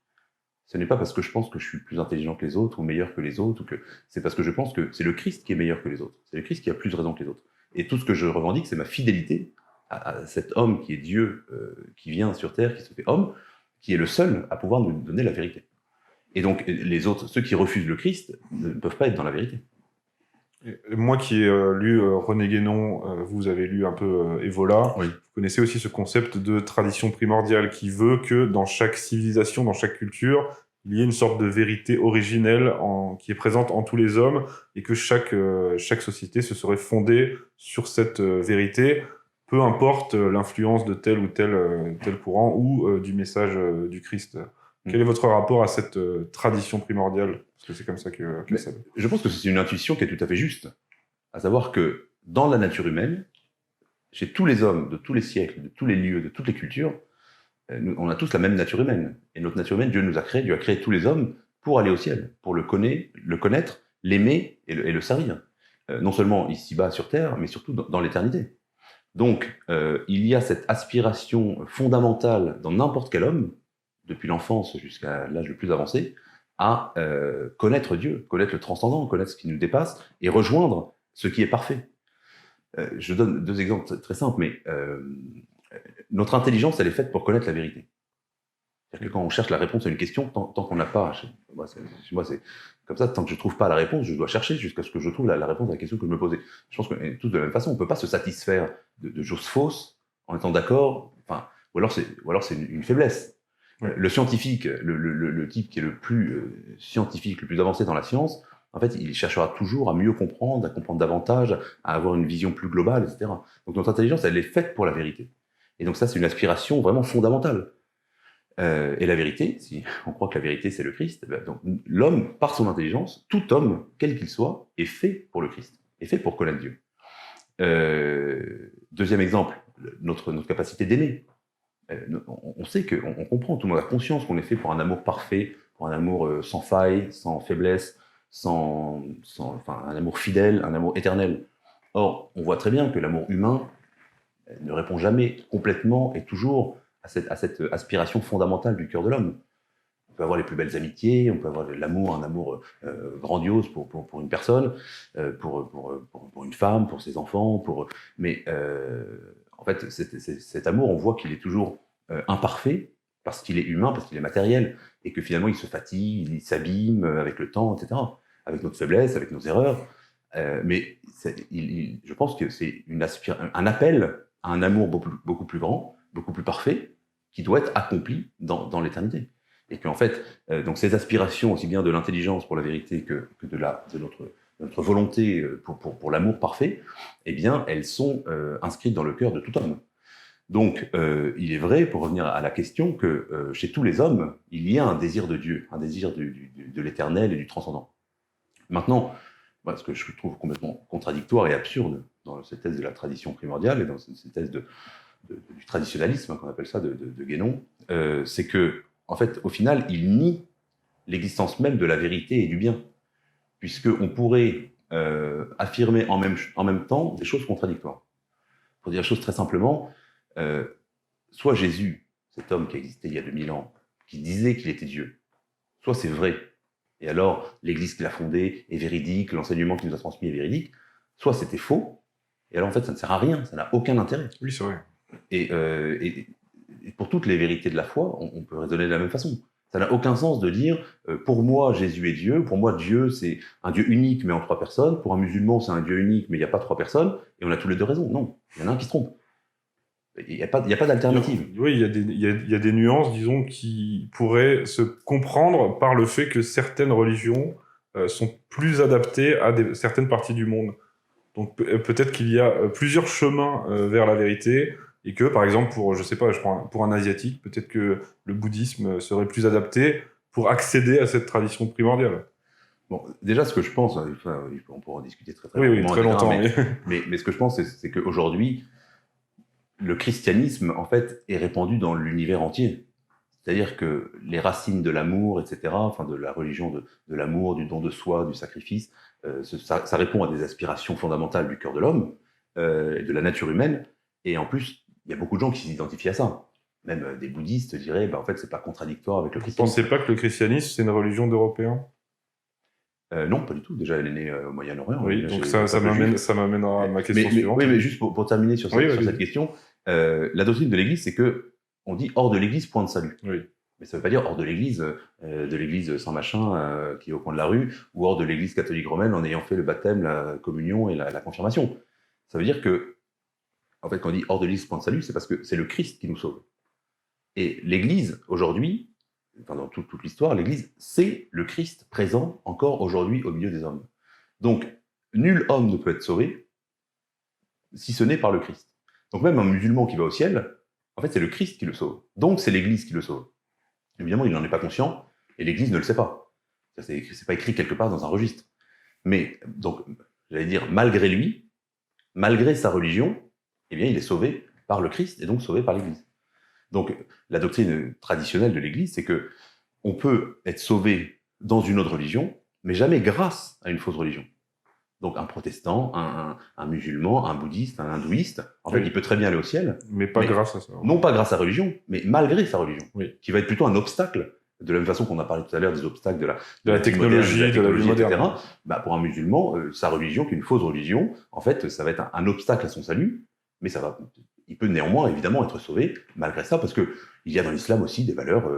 ce n'est pas parce que je pense que je suis plus intelligent que les autres, ou meilleur que les autres, c'est parce que je pense que c'est le Christ qui est meilleur que les autres, c'est le Christ qui a plus raison que les autres. Et tout ce que je revendique, c'est ma fidélité à cet homme qui est Dieu, qui vient sur terre, qui se fait homme, qui est le seul à pouvoir nous donner la vérité. Et donc, les autres, ceux qui refusent le Christ, ne peuvent pas être dans la vérité. Moi qui ai lu René Guénon, vous avez lu un peu Evola, oui. Vous connaissez aussi ce concept de tradition primordiale qui veut que dans chaque civilisation, dans chaque culture, il y ait une sorte de vérité originelle qui est présente en tous les hommes et que chaque société se serait fondée sur cette vérité, peu importe l'influence de tel ou tel courant ou du message du Christ. Quel est votre rapport à cette tradition primordiale? Parce que c'est comme ça que ça... Je pense que c'est une intuition qui est tout à fait juste. À savoir que dans la nature humaine, chez tous les hommes, de tous les siècles, de tous les lieux, de toutes les cultures, on a tous la même nature humaine. Et notre nature humaine, Dieu nous a créé, Dieu a créé tous les hommes pour aller au ciel, pour le connaître, l'aimer et le servir. Non seulement ici-bas sur Terre, mais surtout dans l'éternité. Donc, il y a cette aspiration fondamentale dans n'importe quel homme, depuis l'enfance jusqu'à l'âge le plus avancé, à connaître Dieu, connaître le transcendant, connaître ce qui nous dépasse, et rejoindre ce qui est parfait. Je donne deux exemples très simples, mais notre intelligence, elle est faite pour connaître la vérité. C'est-à-dire que quand on cherche la réponse à une question, tant qu'on n'a pas, chez moi c'est comme ça, tant que je ne trouve pas la réponse, je dois chercher jusqu'à ce que je trouve la réponse à la question que je me posais. Je pense qu'on est tous de la même façon, on ne peut pas se satisfaire de choses fausses en étant d'accord, ou alors c'est une faiblesse. Ouais. Le scientifique, le type qui est le plus scientifique, le plus avancé dans la science, en fait, il cherchera toujours à mieux comprendre, à comprendre davantage, à avoir une vision plus globale, etc. Donc notre intelligence, elle est faite pour la vérité. Et donc ça, c'est une aspiration vraiment fondamentale. Et la vérité, si on croit que la vérité, c'est le Christ, donc l'homme, par son intelligence, tout homme, quel qu'il soit, est fait pour le Christ, est fait pour connaître Dieu. Deuxième exemple, notre capacité d'aimer. On sait qu'on comprend, tout le monde a conscience qu'on est fait pour un amour parfait, pour un amour sans faille, sans faiblesse, un amour fidèle, un amour éternel. Or, on voit très bien que l'amour humain ne répond jamais complètement et toujours à cette aspiration fondamentale du cœur de l'homme. On peut avoir les plus belles amitiés, on peut avoir un amour grandiose pour une personne, pour une femme, pour ses enfants, mais en fait, cet amour, on voit qu'il est toujours imparfait, parce qu'il est humain, parce qu'il est matériel, et que finalement il se fatigue, il s'abîme avec le temps, etc., avec notre faiblesse, avec nos erreurs. Mais je pense que c'est un appel à un amour beaucoup plus grand, beaucoup plus parfait, qui doit être accompli dans l'éternité. Et qu'en fait, donc ces aspirations, aussi bien de l'intelligence pour la vérité que de notre volonté pour l'amour parfait, eh bien, elles sont inscrites dans le cœur de tout homme. Donc, il est vrai, pour revenir à la question, que chez tous les hommes, il y a un désir de Dieu, un désir de l'éternel et du transcendant. Maintenant, ce que je trouve complètement contradictoire et absurde dans cette thèse de la tradition primordiale et dans cette thèse du traditionnalisme, qu'on appelle ça, de Guénon, c'est que, en fait, au final, il nie l'existence même de la vérité et du bien, puisqu'on pourrait affirmer en même temps des choses contradictoires. Pour dire les choses très simplement, soit Jésus, cet homme qui a existé il y a 2000 ans, qui disait qu'il était Dieu, soit c'est vrai, et alors l'Église qu'il a fondée est véridique, l'enseignement qu'il nous a transmis est véridique, soit c'était faux, et alors en fait ça ne sert à rien, ça n'a aucun intérêt. Oui, c'est vrai. Et pour toutes les vérités de la foi, on peut raisonner de la même façon. Ça n'a aucun sens de dire pour moi Jésus est Dieu, pour moi Dieu c'est un Dieu unique mais en 3 personnes, pour un musulman c'est un Dieu unique mais il n'y a pas 3 personnes, et on a tous les 2 raison. Non, il y en a un qui se trompe. Il n'y a pas d'alternative. Oui, il y a des nuances, disons, qui pourraient se comprendre par le fait que certaines religions sont plus adaptées à certaines parties du monde. Donc peut-être qu'il y a plusieurs chemins vers la vérité, et que, par exemple, je sais pas, pour un asiatique, peut-être que le bouddhisme serait plus adapté pour accéder à cette tradition primordiale. Bon, déjà, ce que je pense, on pourra en discuter très oui, très longtemps. Mais ce que je pense, c'est qu'aujourd'hui, le christianisme, en fait, est répandu dans l'univers entier. C'est-à-dire que les racines de l'amour, etc., enfin de la religion de l'amour, du don de soi, du sacrifice, ça répond à des aspirations fondamentales du cœur de l'homme et de la nature humaine. Et en plus, il y a beaucoup de gens qui s'identifient à ça. Même des bouddhistes diraient, en fait, c'est pas contradictoire avec le christianisme. Vous pensez pas que le christianisme, c'est une religion d'Européens ? Non, pas du tout. Déjà, elle est née au Moyen-Orient. Oui, donc ça m'amène à ma question suivante. Oui, mais juste pour terminer sur cette question, la doctrine de l'Église, c'est que on dit hors de l'Église, point de salut. Oui. Mais ça ne veut pas dire hors de l'Église sans machin qui est au coin de la rue, ou hors de l'Église catholique romaine en ayant fait le baptême, la communion et la confirmation. Ça veut dire que, en fait, quand on dit hors de l'Église, point de salut, c'est parce que c'est le Christ qui nous sauve. Et l'Église, aujourd'hui, enfin dans toute l'histoire, l'Église, c'est le Christ présent encore aujourd'hui au milieu des hommes. Donc, nul homme ne peut être sauvé si ce n'est par le Christ. Donc même un musulman qui va au ciel, en fait, c'est le Christ qui le sauve. Donc c'est l'Église qui le sauve. Évidemment, il n'en est pas conscient, et l'Église ne le sait pas. C'est pas écrit quelque part dans un registre. Mais, donc, j'allais dire, malgré lui, malgré sa religion, eh bien, il est sauvé par le Christ, et donc sauvé par l'Église. Donc, la doctrine traditionnelle de l'Église, c'est que on peut être sauvé dans une autre religion, mais jamais grâce à une fausse religion. Donc, un protestant, un musulman, un bouddhiste, un hindouiste, en fait, il peut très bien aller au ciel. Mais pas grâce à ça. Non pas grâce à sa religion, mais malgré sa religion. Oui. Qui va être plutôt un obstacle, de la même façon qu'on a parlé tout à l'heure des obstacles de la technologie, de la vie moderne. Etc. Pour un musulman, sa religion, qui est une fausse religion, en fait, ça va être un obstacle à son salut, mais il peut néanmoins, évidemment, être sauvé, malgré ça, parce qu'il y a dans l'islam aussi des valeurs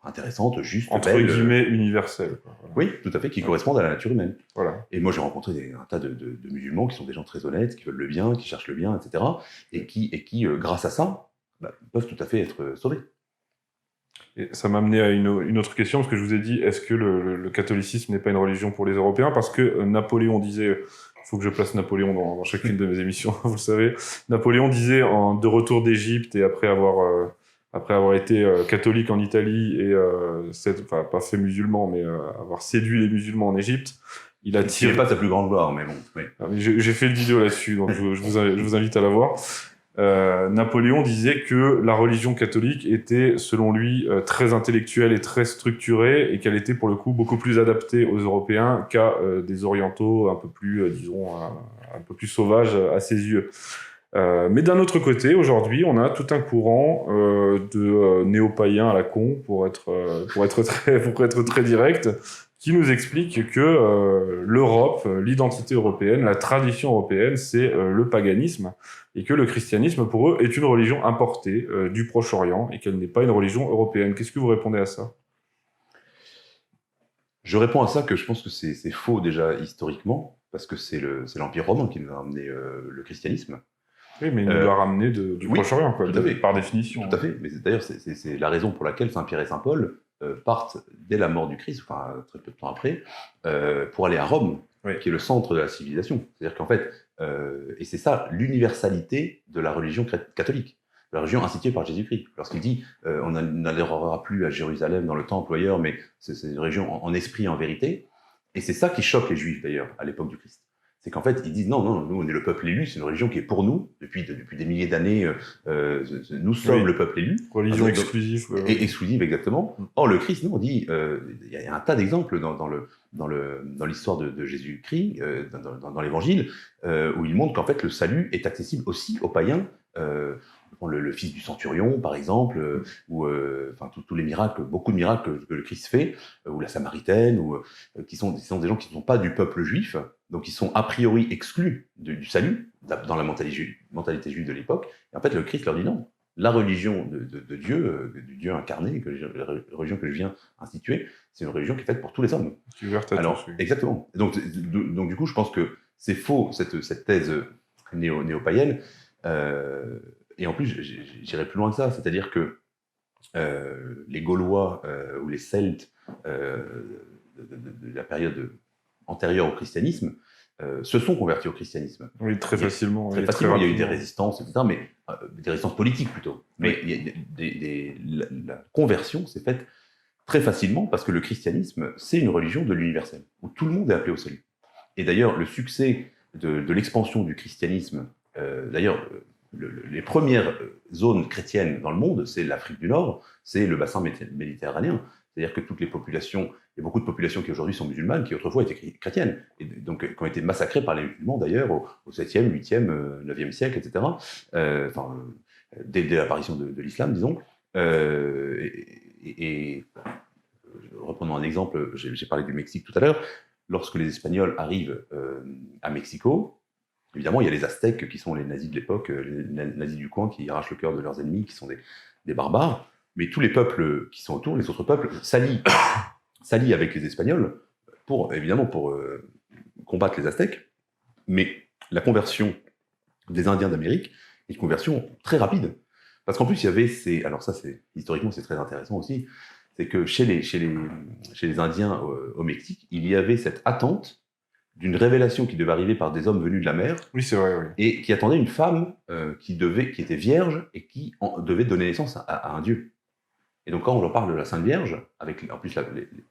intéressantes, justes, entre guillemets, universelles. Voilà. Oui, tout à fait, qui correspondent à la nature humaine. Voilà. Et moi, j'ai rencontré un tas de musulmans qui sont des gens très honnêtes, qui veulent le bien, qui cherchent le bien, etc., et qui grâce à ça, peuvent tout à fait être sauvés. Et ça m'a amené à une autre question, parce que je vous ai dit, est-ce que le catholicisme n'est pas une religion pour les Européens ? Parce que Napoléon disait, il faut que je place Napoléon dans chacune de mes émissions, vous le savez, Napoléon disait, de retour d'Égypte, et après avoir été catholique en Italie, et pas fait musulman, mais avoir séduit les musulmans en Égypte, il a tiré... C'est pas sa plus grande gloire, mais bon. Oui. J'ai fait une vidéo là-dessus, donc je vous invite à la voir. Napoléon disait que la religion catholique était, selon lui, très intellectuelle et très structurée, et qu'elle était pour le coup beaucoup plus adaptée aux Européens qu'à des orientaux un peu plus, un peu plus sauvages à ses yeux. Mais d'un autre côté, aujourd'hui, on a tout un courant de néo-païens à la con, pour être très direct, qui nous explique que l'Europe, l'identité européenne, la tradition européenne, c'est le paganisme, et que le christianisme, pour eux, est une religion importée du Proche-Orient, et qu'elle n'est pas une religion européenne. Qu'est-ce que vous répondez à ça ? Je réponds à ça que je pense que c'est faux déjà historiquement, parce que c'est l'Empire romain qui nous a amené le christianisme. Oui, mais il nous l'a ramené du Proche-Orient, quoi, par définition. Tout à fait. Mais d'ailleurs, c'est la raison pour laquelle Saint-Pierre et Saint-Paul partent dès la mort du Christ, enfin très peu de temps après, pour aller à Rome, qui est le centre de la civilisation. C'est-à-dire qu'en fait, et c'est ça l'universalité de la religion catholique, la religion instituée par Jésus-Christ. Lorsqu'il dit on n'adhérera plus à Jérusalem dans le temple ou ailleurs, mais c'est une religion en esprit et en vérité, Et c'est ça qui choque les Juifs, d'ailleurs, à l'époque du Christ. C'est qu'en fait, ils disent non, nous, on est le peuple élu, c'est une religion qui est pour nous, depuis des milliers d'années, nous sommes le peuple élu. Religion exclusive. Exclusive, exactement. Or, le Christ, nous, on dit, il y a un tas d'exemples dans l'histoire de Jésus-Christ, dans l'Évangile, où il montre qu'en fait, le salut est accessible aussi aux païens. Le fils du centurion, par exemple, ou tous les miracles, beaucoup de miracles que le Christ fait, ou la Samaritaine, qui sont des gens qui ne sont pas du peuple juif, donc ils sont a priori exclus du salut, dans la mentalité juive de l'époque. Et en fait, le Christ leur dit non. La religion de Dieu, du Dieu incarné, la religion que je viens instituer, c'est une religion qui est faite pour tous les hommes. Qui est ouverte à tous. Oui. Exactement. Donc, du coup, je pense que c'est faux, cette thèse néo-païenne. Et en plus, j'irais plus loin que ça, c'est-à-dire que les Gaulois ou les Celtes de la période antérieure au christianisme se sont convertis au christianisme. Oui, très facilement. Très facilement, il y a eu des résistances, etc., mais des résistances politiques plutôt. Mais la conversion s'est faite très facilement parce que le christianisme, c'est une religion de l'universel, où tout le monde est appelé au salut. Et d'ailleurs, le succès de l'expansion du christianisme, les premières zones chrétiennes dans le monde, c'est l'Afrique du Nord, c'est le bassin méditerranéen. C'est-à-dire que toutes les populations, il y a beaucoup de populations qui aujourd'hui sont musulmanes, qui autrefois étaient chrétiennes, et donc qui ont été massacrées par les musulmans d'ailleurs au 7e, 8e, 9e siècle, etc. Dès l'apparition de l'islam, disons. Reprenons un exemple, j'ai parlé du Mexique tout à l'heure. Lorsque les Espagnols arrivent à Mexico, évidemment, il y a les Aztèques qui sont les nazis de l'époque, les nazis du coin qui arrachent le cœur de leurs ennemis, qui sont des barbares. Mais tous les peuples qui sont autour, les autres peuples, s'allient avec les Espagnols pour combattre les Aztèques. Mais la conversion des Indiens d'Amérique est une conversion très rapide. Parce qu'en plus, il y avait historiquement, c'est très intéressant aussi, c'est que chez les Indiens au Mexique, il y avait cette attente d'une révélation qui devait arriver par des hommes venus de la mer. Oui, c'est vrai, oui. Et qui attendait une femme qui était vierge et qui devait donner naissance à un dieu. Et donc, quand on leur parle de la Sainte Vierge, avec en plus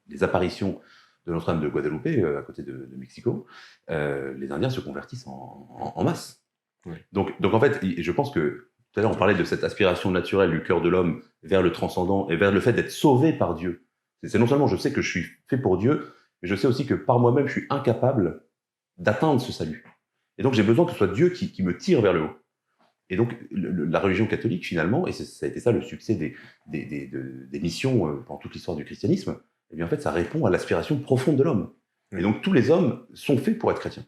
les apparitions de Notre-Dame de Guadalupe, à côté de Mexico, les Indiens se convertissent en masse. Oui. Donc, en fait, je pense que tout à l'heure, on parlait de cette aspiration naturelle du cœur de l'homme vers le transcendant et vers le fait d'être sauvé par Dieu. C'est non seulement je sais que je suis fait pour Dieu, mais je sais aussi que par moi-même, je suis incapable d'atteindre ce salut. Et donc, j'ai besoin que ce soit Dieu qui me tire vers le haut. Et donc, la religion catholique, finalement, et ça a été ça le succès des missions dans toute l'histoire du christianisme, eh bien, en fait, ça répond à l'aspiration profonde de l'homme. Et donc, tous les hommes sont faits pour être chrétiens.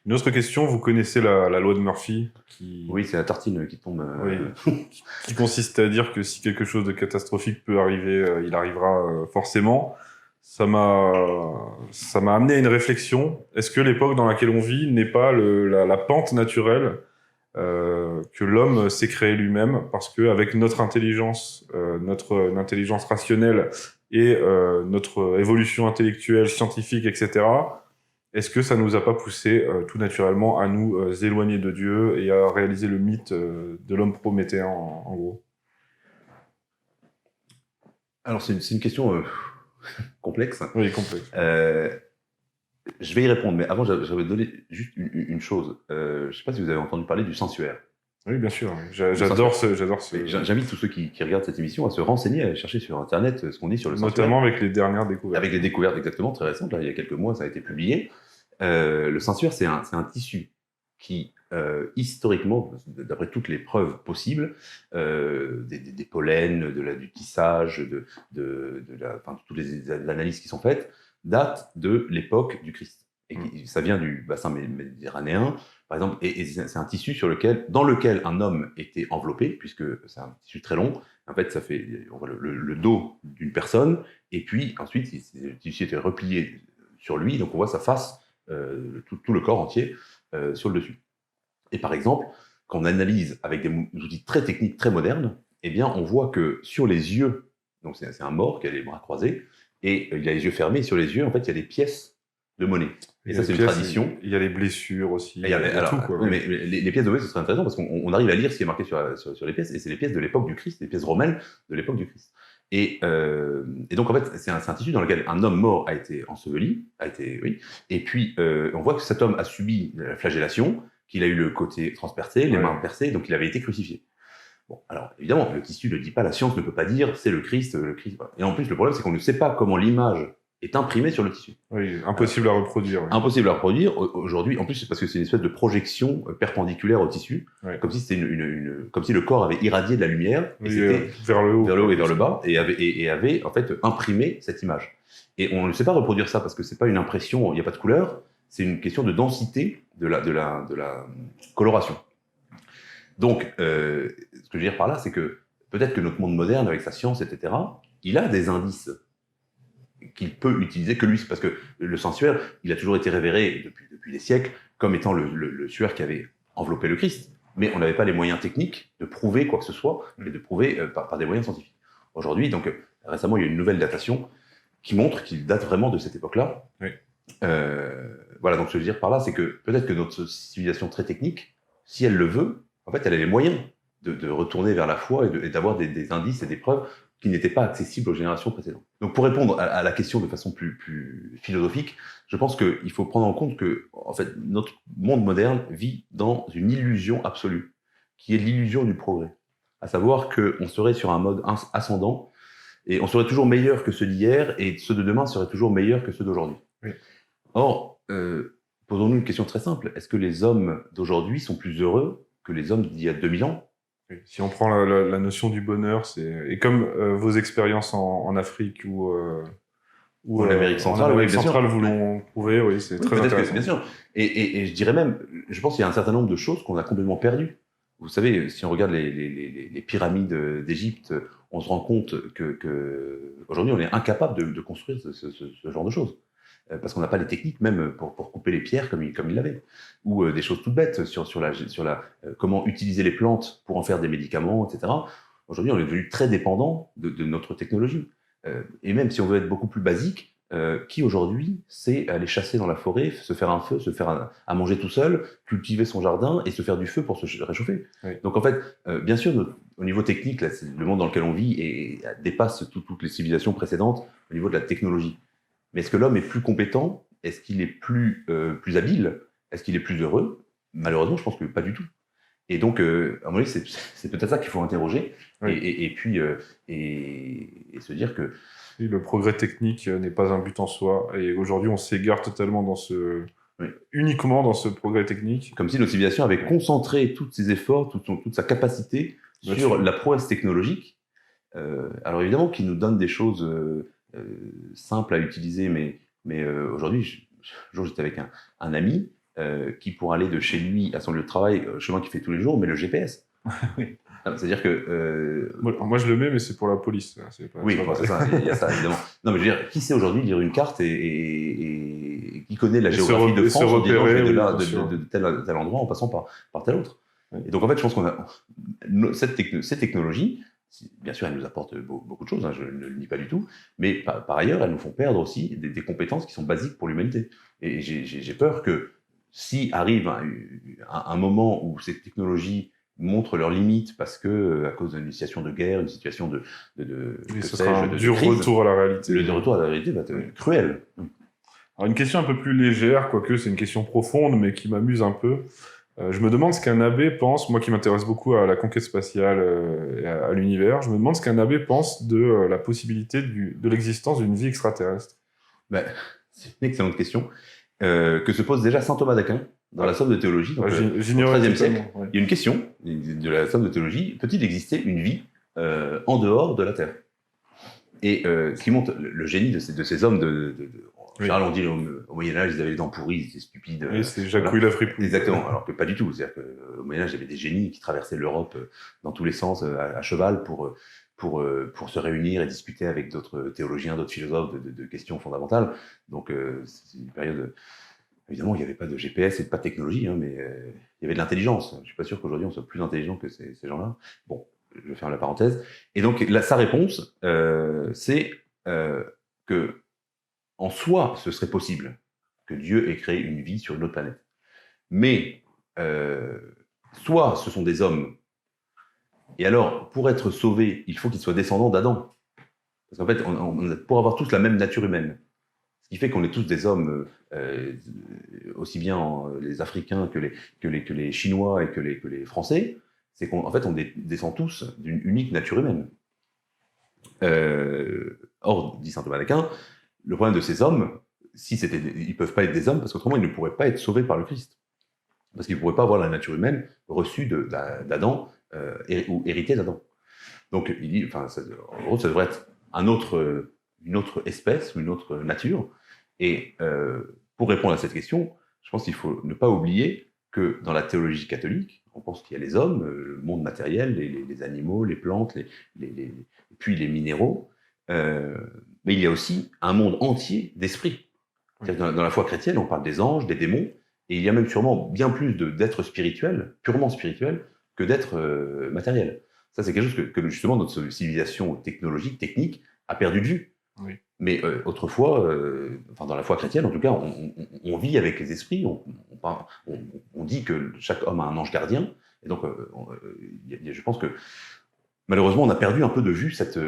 Une autre question, vous connaissez la loi de Murphy Oui, c'est la tartine qui tombe. Qui consiste à dire que si quelque chose de catastrophique peut arriver, il arrivera forcément. Ça m'a amené à une réflexion. Est-ce que l'époque dans laquelle on vit n'est pas la pente naturelle que l'homme s'est créé lui-même, parce qu'avec notre intelligence rationnelle et notre évolution intellectuelle, scientifique, etc., est-ce que ça ne nous a pas poussé tout naturellement à nous éloigner de Dieu et à réaliser le mythe de l'homme prométhéen, en gros? Alors, c'est une question complexe. Oui, complexe. Je vais y répondre, mais avant, j'avais donné juste une chose. Je ne sais pas si vous avez entendu parler du sensuaire. Oui, bien sûr. J'adore ce. J'invite tous ceux qui regardent cette émission à se renseigner, à chercher sur Internet ce qu'on dit sur le sensuaire. Notamment avec les dernières découvertes. Avec les découvertes exactement, très récentes. Là, il y a quelques mois, ça a été publié. Le sensuaire, c'est un tissu qui, historiquement, d'après toutes les preuves possibles, des pollens, du tissage, toutes les analyses qui sont faites, date de l'époque du Christ. Et ça vient du bassin méditerranéen, par exemple, et c'est un tissu dans lequel un homme était enveloppé, puisque c'est un tissu très long. En fait, on voit le dos d'une personne, et puis ensuite, le tissu était replié sur lui, donc on voit sa face, tout le corps entier sur le dessus. Et par exemple, quand on analyse avec des outils très techniques, très modernes, eh bien, on voit que sur les yeux, donc c'est un mort qui a les bras croisés, et il a les yeux fermés, et sur les yeux, en fait, il y a des pièces de monnaie. Et ça, c'est une tradition. Il y a les blessures aussi. Il y a tout, quoi. Mais les pièces de monnaie, ce serait intéressant parce qu'on arrive à lire ce qui est marqué sur les pièces, et c'est les pièces de l'époque du Christ, les pièces romaines de l'époque du Christ. Et donc, en fait, c'est un tissu dans lequel un homme mort a été enseveli, oui, et puis on voit que cet homme a subi la flagellation, qu'il a eu le côté transpercé, les mains percées, donc il avait été crucifié. Bon, alors évidemment, le tissu ne dit pas, la science ne peut pas dire c'est le Christ, voilà. Et en plus, le problème, c'est qu'on ne sait pas comment l'image est imprimée sur le tissu. Oui, impossible à reproduire. Oui. Impossible à reproduire. Aujourd'hui, en plus, c'est parce que c'est une espèce de projection perpendiculaire au tissu, comme si c'était comme si le corps avait irradié de la lumière, et c'était vers le haut et vers le bas, et avait en fait imprimé cette image. Et on ne sait pas reproduire ça parce que c'est pas une impression, il n'y a pas de couleur, c'est une question de densité de la coloration. Donc, ce que je veux dire par là, c'est que peut-être que notre monde moderne, avec sa science, etc., il a des indices qu'il peut utiliser que lui, parce que le sanctuaire, il a toujours été révéré depuis des siècles comme étant le suaire qui avait enveloppé le Christ. Mais on n'avait pas les moyens techniques de prouver quoi que ce soit, et de prouver par des moyens scientifiques. Aujourd'hui, donc, récemment, il y a une nouvelle datation qui montre qu'il date vraiment de cette époque-là. Oui. Voilà, donc ce que je veux dire par là, c'est que peut-être que notre civilisation très technique, si elle le veut, en fait, elle a les moyens de retourner vers la foi et d'avoir des indices et des preuves qui n'étaient pas accessibles aux générations précédentes. Donc, pour répondre à la question de façon plus philosophique, je pense qu'il faut prendre en compte que, en fait, notre monde moderne vit dans une illusion absolue, qui est l'illusion du progrès. À savoir qu'on serait sur un mode ascendant, et on serait toujours meilleur que ceux d'hier, et ceux de demain seraient toujours meilleurs que ceux d'aujourd'hui. Oui. Or, posons-nous une question très simple. Est-ce que les hommes d'aujourd'hui sont plus heureux que les hommes d'il y a 2000 ans? Oui. Si on prend la notion du bonheur, et comme vos expériences en Afrique ou en Amérique centrale, vous l'ont prouvé, oui, c'est très intéressant. Bien sûr. Et je dirais même, je pense qu'il y a un certain nombre de choses qu'on a complètement perdues. Vous savez, si on regarde les pyramides d'Égypte, on se rend compte que aujourd'hui, on est incapable de construire ce genre de choses. Parce qu'on n'a pas les techniques même pour couper les pierres comme il l'avait. Ou des choses toutes bêtes sur comment utiliser les plantes pour en faire des médicaments, etc. Aujourd'hui, on est devenu très dépendant de notre technologie. Et même si on veut être beaucoup plus basique, qui aujourd'hui sait aller chasser dans la forêt, se faire un feu, se faire à manger tout seul, cultiver son jardin et se faire du feu pour se réchauffer. Oui. Donc en fait, bien sûr, au niveau technique, là, le monde dans lequel on vit dépasse toutes les civilisations précédentes au niveau de la technologie. Mais est-ce que l'homme est plus compétent? Est-ce qu'il est plus habile? Est-ce qu'il est plus heureux? Malheureusement, je pense que pas du tout. Et donc, à mon avis, c'est peut-être ça qu'il faut interroger, oui. et puis se dire que... Oui, le progrès technique n'est pas un but en soi, et aujourd'hui, on s'égare totalement uniquement dans ce progrès technique. Comme si notre civilisation avait concentré tous ses efforts, toute sa capacité sur la prouesse technologique. Alors évidemment, qui nous donne des choses simples à utiliser, mais aujourd'hui, j'étais avec un ami qui, pour aller de chez lui à son lieu de travail, chemin qu'il fait tous les jours, met le GPS. Oui. C'est-à-dire que... Moi, je le mets, mais c'est pour la police. C'est ça, il y a ça, évidemment. Non, mais je veux dire, qui sait aujourd'hui lire une carte et qui connaît la géographie de France en disant de tel endroit en passant par tel autre. Oui. Et donc, en fait, je pense qu'on a... Ces technologies, bien sûr, elles nous apportent beaucoup de choses, hein, je ne le nie pas du tout, mais par ailleurs, elles nous font perdre aussi des compétences qui sont basiques pour l'humanité. Et j'ai peur que si arrive un moment où ces technologies montrent leurs limites parce que, à cause d'une situation de guerre, une situation de ce sera un dur retour à la réalité. Le retour à la réalité va être cruel. Alors, une question un peu plus légère, quoique c'est une question profonde, mais qui m'amuse un peu. Je me demande ce qu'un abbé pense, moi qui m'intéresse beaucoup à la conquête spatiale et à l'univers, je me demande ce qu'un abbé pense de la possibilité de l'existence d'une vie extraterrestre. C'est une excellente question que se pose déjà saint Thomas d'Aquin dans la Somme de théologie, donc, au XIIIe siècle. Ouais. Il y a une question de la Somme de théologie: peut-il exister une vie en dehors de la Terre? Et ce qui montre le génie de ces hommes en général, on dit au Moyen-Âge, ils avaient les dents pourries, ils étaient stupides. Oui, c'est Jacques-Louis Lafripoux. Exactement, alors que pas du tout. C'est-à-dire qu'au Moyen-Âge, il y avait des génies qui traversaient l'Europe dans tous les sens à cheval pour se réunir et discuter avec d'autres théologiens, d'autres philosophes de questions fondamentales. Donc, c'est une période... Évidemment, il n'y avait pas de GPS et pas de technologie, hein, mais il y avait de l'intelligence. Je ne suis pas sûr qu'aujourd'hui, on soit plus intelligent que ces gens-là. Bon, je vais fermer la parenthèse. Et donc, sa réponse, c'est que, en soi, ce serait possible que Dieu ait créé une vie sur une autre planète. Mais, soit ce sont des hommes, et alors, pour être sauvés, il faut qu'ils soient descendants d'Adam. Parce qu'en fait, pour avoir tous la même nature humaine, ce qui fait qu'on est tous des hommes, aussi bien les Africains que les Chinois et que les Français, c'est qu'en fait, on descend tous d'une unique nature humaine. Or, dit saint Thomas d'Aquin, le problème de ces hommes, ils ne peuvent pas être des hommes, parce qu'autrement, ils ne pourraient pas être sauvés par le Christ. Parce qu'ils ne pourraient pas avoir la nature humaine reçue d'Adam, ou héritée d'Adam. Donc, il dit, en gros, ça devrait être une autre espèce ou une autre nature. Et pour répondre à cette question, je pense qu'il faut ne pas oublier que dans la théologie catholique, on pense qu'il y a les hommes, le monde matériel, les animaux, les plantes, puis les minéraux, mais il y a aussi un monde entier d'esprits. Dans la foi chrétienne, on parle des anges, des démons, et il y a même sûrement bien plus d'êtres spirituels, purement spirituels, que d'êtres matériels. Ça, c'est quelque chose que justement notre civilisation technologique, technique, a perdu de vue. Oui. Mais autrefois, dans la foi chrétienne, en tout cas, on vit avec les esprits, on dit que chaque homme a un ange gardien, et donc je pense que malheureusement, on a perdu un peu de vue cette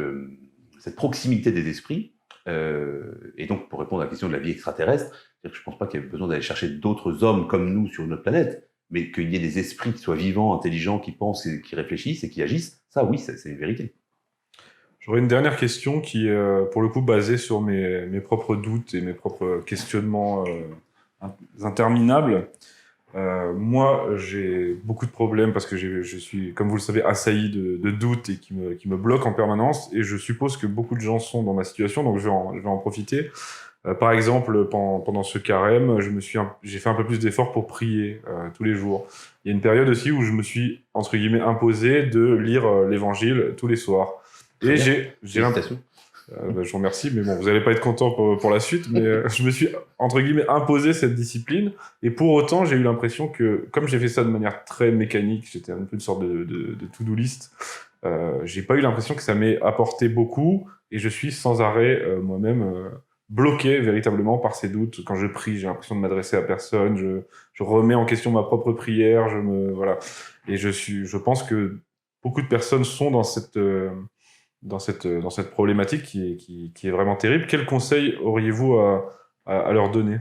proximité des esprits, et donc pour répondre à la question de la vie extraterrestre, je ne pense pas qu'il y ait besoin d'aller chercher d'autres hommes comme nous sur notre planète, mais qu'il y ait des esprits qui soient vivants, intelligents, qui pensent, qui réfléchissent et qui agissent, ça oui, c'est une vérité. J'aurais une dernière question qui est pour le coup basée sur mes propres doutes et mes propres questionnements interminables. Moi, j'ai beaucoup de problèmes parce que je suis, comme vous le savez, assailli de doutes et qui me bloquent en permanence. Et je suppose que beaucoup de gens sont dans ma situation, donc je vais en profiter. Par exemple, pendant ce carême, j'ai fait un peu plus d'efforts pour prier tous les jours. Il y a une période aussi où je me suis, entre guillemets, imposé de lire l'Évangile tous les soirs. Et j'ai l'impression... je vous remercie, mais bon, vous n'allez pas être content pour la suite, mais je me suis, entre guillemets, imposé cette discipline, et pour autant, j'ai eu l'impression que, comme j'ai fait ça de manière très mécanique, j'étais un peu une sorte de to-do list, j'ai pas eu l'impression que ça m'ait apporté beaucoup, et je suis sans arrêt, moi-même, bloqué véritablement par ces doutes. Quand je prie, j'ai l'impression de m'adresser à personne, je remets en question ma propre prière, voilà. Et je pense que beaucoup de personnes sont dans cette problématique qui est vraiment terrible. Quel conseil auriez-vous à leur donner ?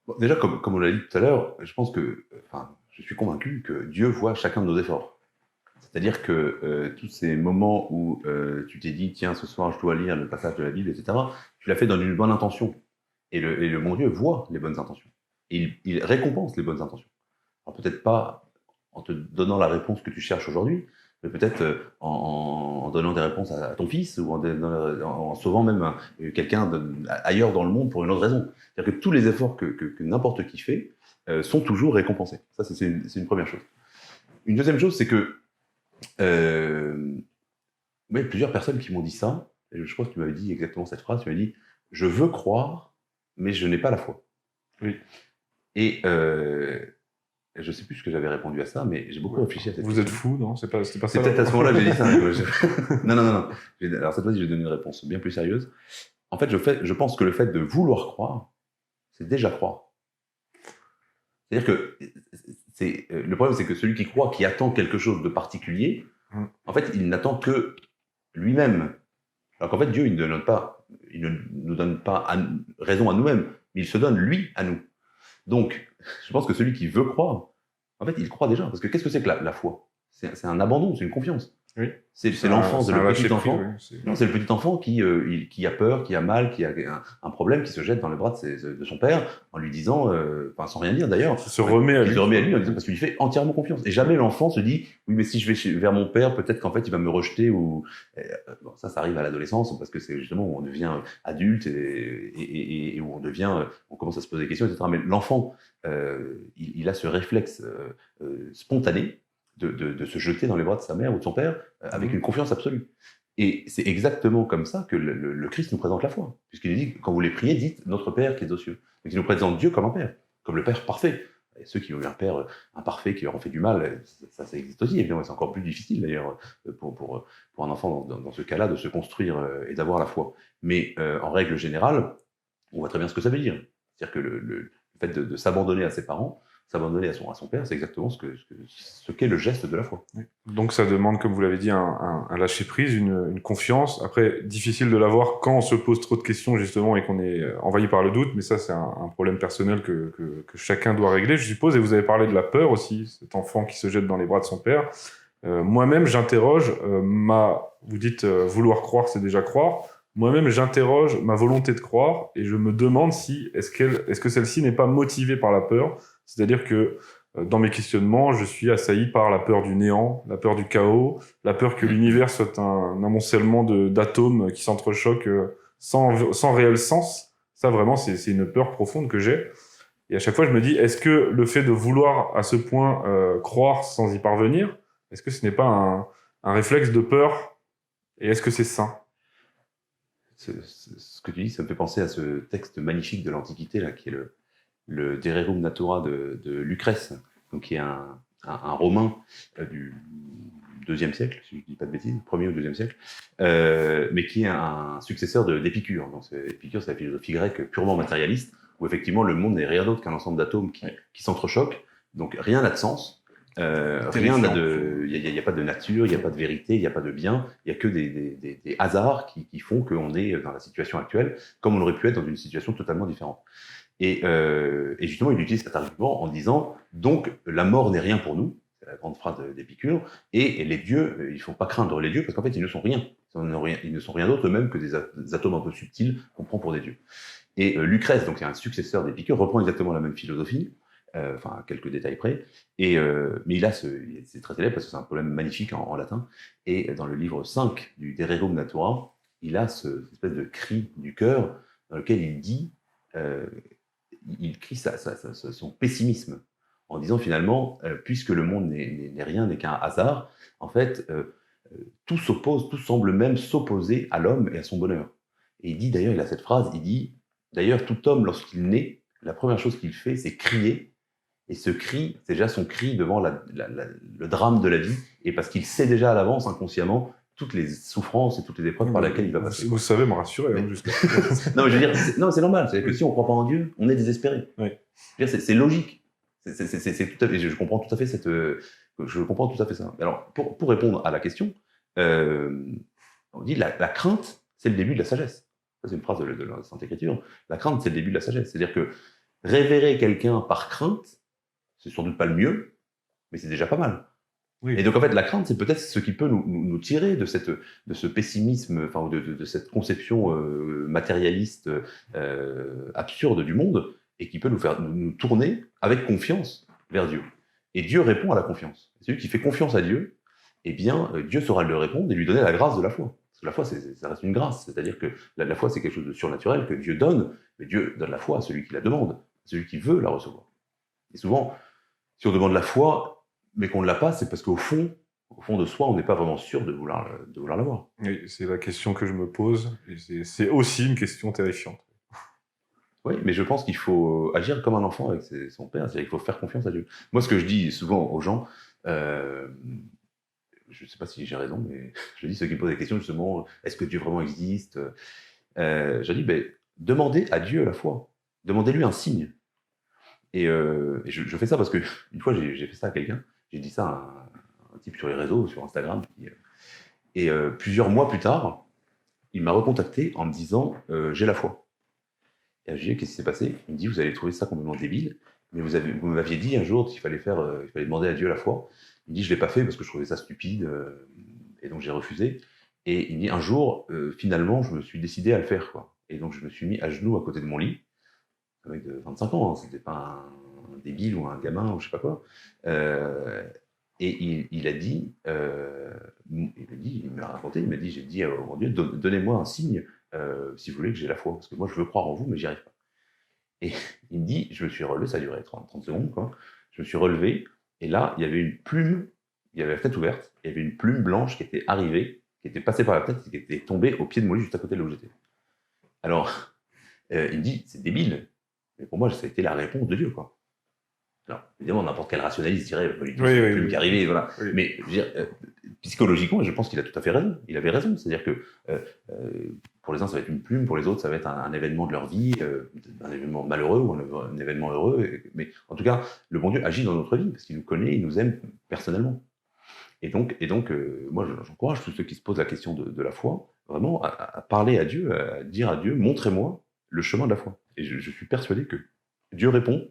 Bon, déjà, comme on l'a dit tout à l'heure, je suis convaincu que Dieu voit chacun de nos efforts. C'est-à-dire que tous ces moments où tu t'es dit, tiens, ce soir, je dois lire le passage de la Bible, etc., tu l'as fait dans une bonne intention. Et le bon Dieu voit les bonnes intentions. Et il récompense les bonnes intentions. Alors peut-être pas en te donnant la réponse que tu cherches aujourd'hui, mais peut-être en donnant des réponses à ton fils, ou en sauvant même quelqu'un ailleurs dans le monde pour une autre raison. C'est-à-dire que tous les efforts que n'importe qui fait sont toujours récompensés. Ça, c'est une première chose. Une deuxième chose, c'est que il y a plusieurs personnes qui m'ont dit ça, et je crois que tu m'avais dit exactement cette phrase, tu m'as dit « Je veux croire, mais je n'ai pas la foi ». Oui. Et je ne sais plus ce que j'avais répondu à ça, mais j'ai beaucoup réfléchi à cette question. Vous êtes fou, non ? C'était pas ça. C'est peut-être à ce moment-là que j'ai dit ça. Non. Alors cette fois-ci, j'ai donné une réponse bien plus sérieuse. En fait, je pense que le fait de vouloir croire, c'est déjà croire. C'est-à-dire que le problème, c'est que celui qui croit, qui attend quelque chose de particulier, en fait, il n'attend que lui-même. Alors qu'en fait, Dieu, il ne nous donne pas raison à nous-mêmes, mais il se donne lui à nous. Donc, je pense que celui qui veut croire, en fait, il croit déjà. Parce que qu'est-ce que c'est que la foi ? C'est un abandon, c'est une confiance. Oui. C'est l'enfant, c'est le petit enfant. Oui, Non, c'est le petit enfant qui a peur, qui a mal, qui a un problème, qui se jette dans les bras de son père en lui disant, sans rien dire d'ailleurs, il se remet à lui en disant, parce qu'il lui fait entièrement confiance. Et jamais l'enfant se dit, oui, mais si je vais vers mon père, peut-être qu'en fait il va me rejeter, ou bon, ça arrive à l'adolescence, parce que c'est justement où on devient adulte et où on commence à se poser des questions, etc. Mais l'enfant, il a ce réflexe spontané de se jeter dans les bras de sa mère ou de son père avec une confiance absolue. Et c'est exactement comme ça que le Christ nous présente la foi. Puisqu'il dit, quand vous les priez, dites « Notre Père qui est aux cieux ». Donc il nous présente Dieu comme un Père, comme le Père parfait. Et ceux qui ont eu un Père imparfait, qui leur ont fait du mal, ça existe aussi. Évidemment, c'est encore plus difficile d'ailleurs pour un enfant dans ce cas-là de se construire et d'avoir la foi. Mais en règle générale, on voit très bien ce que ça veut dire. C'est-à-dire que le fait de s'abandonner à ses parents, s'abandonner à son père, c'est exactement ce qu'est le geste de la foi. Donc ça demande, comme vous l'avez dit, un lâcher-prise, une confiance. Après, difficile de l'avoir quand on se pose trop de questions, justement, et qu'on est envahi par le doute, mais ça, c'est un problème personnel que chacun doit régler, je suppose. Et vous avez parlé de la peur aussi, cet enfant qui se jette dans les bras de son père. Moi-même, j'interroge vous dites vouloir croire, c'est déjà croire. Moi-même, j'interroge ma volonté de croire, et je me demande si est-ce que celle-ci n'est pas motivée par la peur. C'est-à-dire que dans mes questionnements, je suis assailli par la peur du néant, la peur du chaos, la peur que l'univers soit un amoncellement d'atomes qui s'entrechoquent sans réel sens. Ça, vraiment, c'est une peur profonde que j'ai. Et à chaque fois, je me dis, est-ce que le fait de vouloir à ce point croire sans y parvenir, est-ce que ce n'est pas un réflexe de peur? Et est-ce que c'est sain? Ce que tu dis, ça me fait penser à ce texte magnifique de l'Antiquité, là, qui est le De Rerum Natura de Lucrèce, donc qui est un romain du IIe siècle, si je ne dis pas de bêtises, 1er ou 2e siècle, mais qui est un successeur d'Épicure. Donc Épicure, c'est la philosophie grecque purement matérialiste, où effectivement le monde n'est rien d'autre qu'un ensemble d'atomes qui s'entrechoquent, donc rien n'a de sens. Rien n'a il n'y a pas de nature, il n'y a pas de vérité, il n'y a pas de bien, il n'y a que des hasards qui font qu'on est dans la situation actuelle, comme on aurait pu être dans une situation totalement différente. Et justement, il utilise cet argument en disant donc la mort n'est rien pour nous, c'est la grande phrase d'Épicure, et les dieux, il ne faut pas craindre les dieux parce qu'en fait ils ne sont rien. Ils ne sont rien d'autre eux-mêmes que des atomes un peu subtils qu'on prend pour des dieux. Et Lucrèce, donc c'est un successeur d'Épicure, reprend exactement la même philosophie. Enfin, à quelques détails près. Mais il a c'est très célèbre parce que c'est un poème magnifique en latin. Et dans le livre 5 du De Rerum Natura, il a cette espèce de cri du cœur dans lequel il dit, il crie son pessimisme en disant finalement, puisque le monde n'est rien, n'est qu'un hasard, en fait, tout semble même s'opposer à l'homme et à son bonheur. Et il dit d'ailleurs, il a cette phrase, il dit, d'ailleurs, tout homme, lorsqu'il naît, la première chose qu'il fait, c'est crier. Et ce cri, c'est déjà son cri devant le drame de la vie, et parce qu'il sait déjà à l'avance, inconsciemment, toutes les souffrances et toutes les épreuves par lesquelles il va passer. Vous savez me rassurer, hein, jusqu'à... Non, mais je veux dire, c'est normal. C'est que si on ne croit pas en Dieu, on est désespéré. Oui. C'est logique. C'est tout à fait, je comprends tout à fait ça. Alors, pour répondre à la question, on dit la crainte, c'est le début de la sagesse. Ça, c'est une phrase de la Sainte Écriture. La crainte, c'est le début de la sagesse. C'est-à-dire que révérer quelqu'un par crainte, c'est sans doute pas le mieux, mais c'est déjà pas mal. Oui. Et donc en fait, la crainte, c'est peut-être ce qui peut nous tirer de ce pessimisme, enfin de cette conception matérialiste absurde du monde, et qui peut nous faire nous tourner avec confiance vers Dieu. Et Dieu répond à la confiance. Celui qui fait confiance à Dieu, eh bien, Dieu saura lui répondre et lui donner la grâce de la foi. Parce que la foi, ça reste une grâce. C'est-à-dire que la foi, c'est quelque chose de surnaturel que Dieu donne, mais Dieu donne la foi à celui qui la demande, à celui qui veut la recevoir. Et souvent, si on demande la foi, mais qu'on ne l'a pas, c'est parce qu'au fond de soi, on n'est pas vraiment sûr de vouloir l'avoir. Oui, c'est la question que je me pose, et c'est aussi une question terrifiante. Oui, mais je pense qu'il faut agir comme un enfant avec son père, c'est-à-dire qu'il faut faire confiance à Dieu. Moi, ce que je dis souvent aux gens, je ne sais pas si j'ai raison, mais je dis ceux qui me posent des questions, justement, est-ce que Dieu vraiment existe? Je dis, demandez à Dieu la foi, demandez-lui un signe. Et je fais ça parce que une fois j'ai fait ça à quelqu'un, j'ai dit ça à un type sur les réseaux, sur Instagram, et plusieurs mois plus tard, il m'a recontacté en me disant j'ai la foi. Et je lui ai dit qu'est-ce qui s'est passé? Il me dit vous avez trouvé ça complètement débile, mais vous m'aviez dit un jour qu'il fallait demander à Dieu la foi. Il me dit je l'ai pas fait parce que je trouvais ça stupide et donc j'ai refusé. Et il me dit un jour finalement je me suis décidé à le faire quoi. Et donc je me suis mis à genoux à côté de mon lit. Avec 25 ans, hein, c'était pas un débile ou un gamin ou je sais pas quoi. Et il a dit, il m'a raconté, il m'a dit, j'ai dit à mon Dieu, donnez-moi un signe si vous voulez que j'ai la foi, parce que moi je veux croire en vous, mais j'y arrive pas. Et il me dit, je me suis relevé, ça a duré 30 secondes, quoi. Je me suis relevé, et là, il y avait une plume, il y avait la fenêtre ouverte, il y avait une plume blanche qui était arrivée, qui était passée par la fenêtre, et qui était tombée au pied de mon lit juste à côté de là où j'étais. Alors, il me dit, c'est débile. Mais pour moi, ça a été la réponse de Dieu, quoi. Alors, évidemment, n'importe quel rationaliste dirait, il y a une plume qui est arrivée, voilà. Oui. Mais je veux dire, psychologiquement, je pense qu'il a tout à fait raison. Il avait raison. C'est-à-dire que pour les uns, ça va être une plume, pour les autres, ça va être un événement de leur vie, un événement malheureux ou un événement heureux. Mais en tout cas, le bon Dieu agit dans notre vie parce qu'il nous connaît, il nous aime personnellement. Et donc moi, j'encourage tous ceux qui se posent la question de la foi, vraiment à parler à Dieu, à dire à Dieu, montrez-moi le chemin de la foi. Et je suis persuadé que Dieu répond.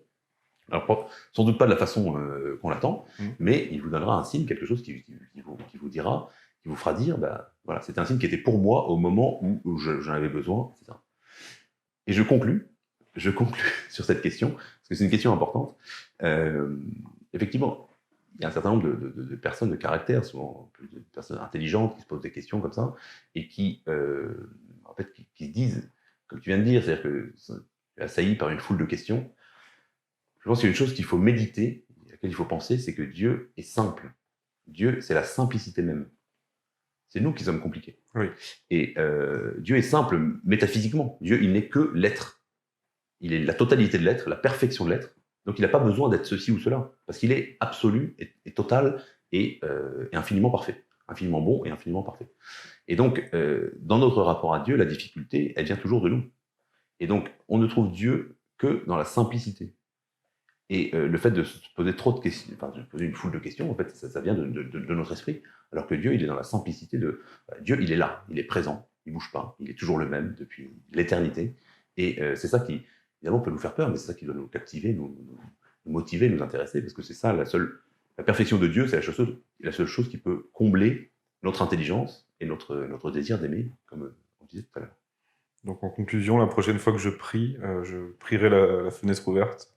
Alors, sans doute pas de la façon qu'on l'attend, mais il vous donnera un signe, quelque chose qui vous dira, qui vous fera dire, voilà, c'était un signe qui était pour moi au moment où j'en avais besoin, etc. Et je conclus sur cette question, parce que c'est une question importante. Effectivement, il y a un certain nombre de personnes de caractère, souvent de personnes intelligentes, qui se posent des questions comme ça, et qui se disent, comme tu viens de dire, c'est-à-dire que assailli par une foule de questions. Je pense qu'il y a une chose qu'il faut méditer, à laquelle il faut penser, c'est que Dieu est simple. Dieu, c'est la simplicité même. C'est nous qui sommes compliqués. Oui. Et Dieu est simple métaphysiquement. Dieu, il n'est que l'être. Il est la totalité de l'être, la perfection de l'être. Donc il n'a pas besoin d'être ceci ou cela, parce qu'il est absolu et total et infiniment parfait. Infiniment bon et infiniment parfait. Et donc, dans notre rapport à Dieu, la difficulté, elle vient toujours de nous. Et donc, on ne trouve Dieu que dans la simplicité. Et le fait de se poser trop de questions, de se poser une foule de questions, en fait, ça vient de notre esprit. Alors que Dieu, il est dans la simplicité de... Dieu, il est là, il est présent, il ne bouge pas, il est toujours le même depuis l'éternité. Et c'est ça qui, évidemment, peut nous faire peur, mais c'est ça qui doit nous captiver, nous motiver, nous intéresser, parce que c'est ça, la perfection de Dieu, c'est la seule chose qui peut combler notre intelligence et notre désir d'aimer, comme on disait tout à l'heure. Donc en conclusion, la prochaine fois que je prie, je prierai la fenêtre ouverte.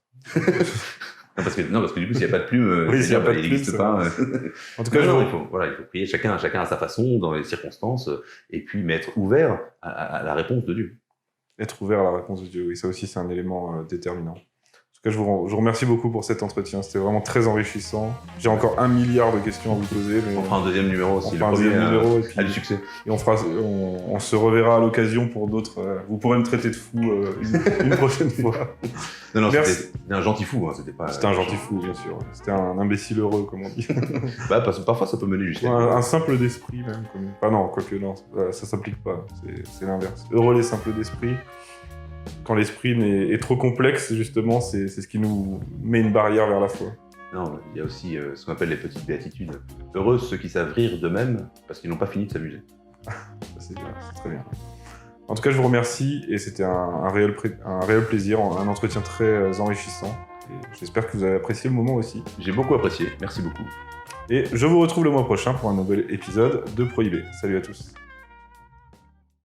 parce que du coup, s'il n'y a pas de plume, oui, s'il n'y a pas de il plume, n'existe pas. En tout cas, il faut prier chacun à sa façon, dans les circonstances, et puis mais être ouvert à la réponse de Dieu. Être ouvert à la réponse de Dieu, oui, ça aussi c'est un élément déterminant. En tout cas, je vous remercie beaucoup pour cet entretien, c'était vraiment très enrichissant. J'ai encore 1 milliard de questions à vous poser. Mais on fera un deuxième numéro aussi, le premier numéro, à du succès. Et on se reverra à l'occasion pour d'autres. Vous pourrez me traiter de fou une prochaine fois. Non, c'était un gentil fou, hein, c'était pas... C'était un gentil fou, bien sûr. C'était un imbécile heureux, comme on dit. Parce que parfois, ça peut mener jusqu'à... un simple d'esprit, même. Non, quoique non, ça s'applique pas, c'est l'inverse. Heureux les simples d'esprit. Quand l'esprit est trop complexe, justement, c'est ce qui nous met une barrière vers la foi. Non, il y a aussi ce qu'on appelle les petites béatitudes. Heureux ceux qui savent rire d'eux-mêmes parce qu'ils n'ont pas fini de s'amuser. C'est bien, c'est très bien. En tout cas, je vous remercie et c'était un réel plaisir, un entretien très enrichissant. Et j'espère que vous avez apprécié le moment aussi. J'ai beaucoup apprécié, merci beaucoup. Et je vous retrouve le mois prochain pour un nouvel épisode de Prohibé. Salut à tous.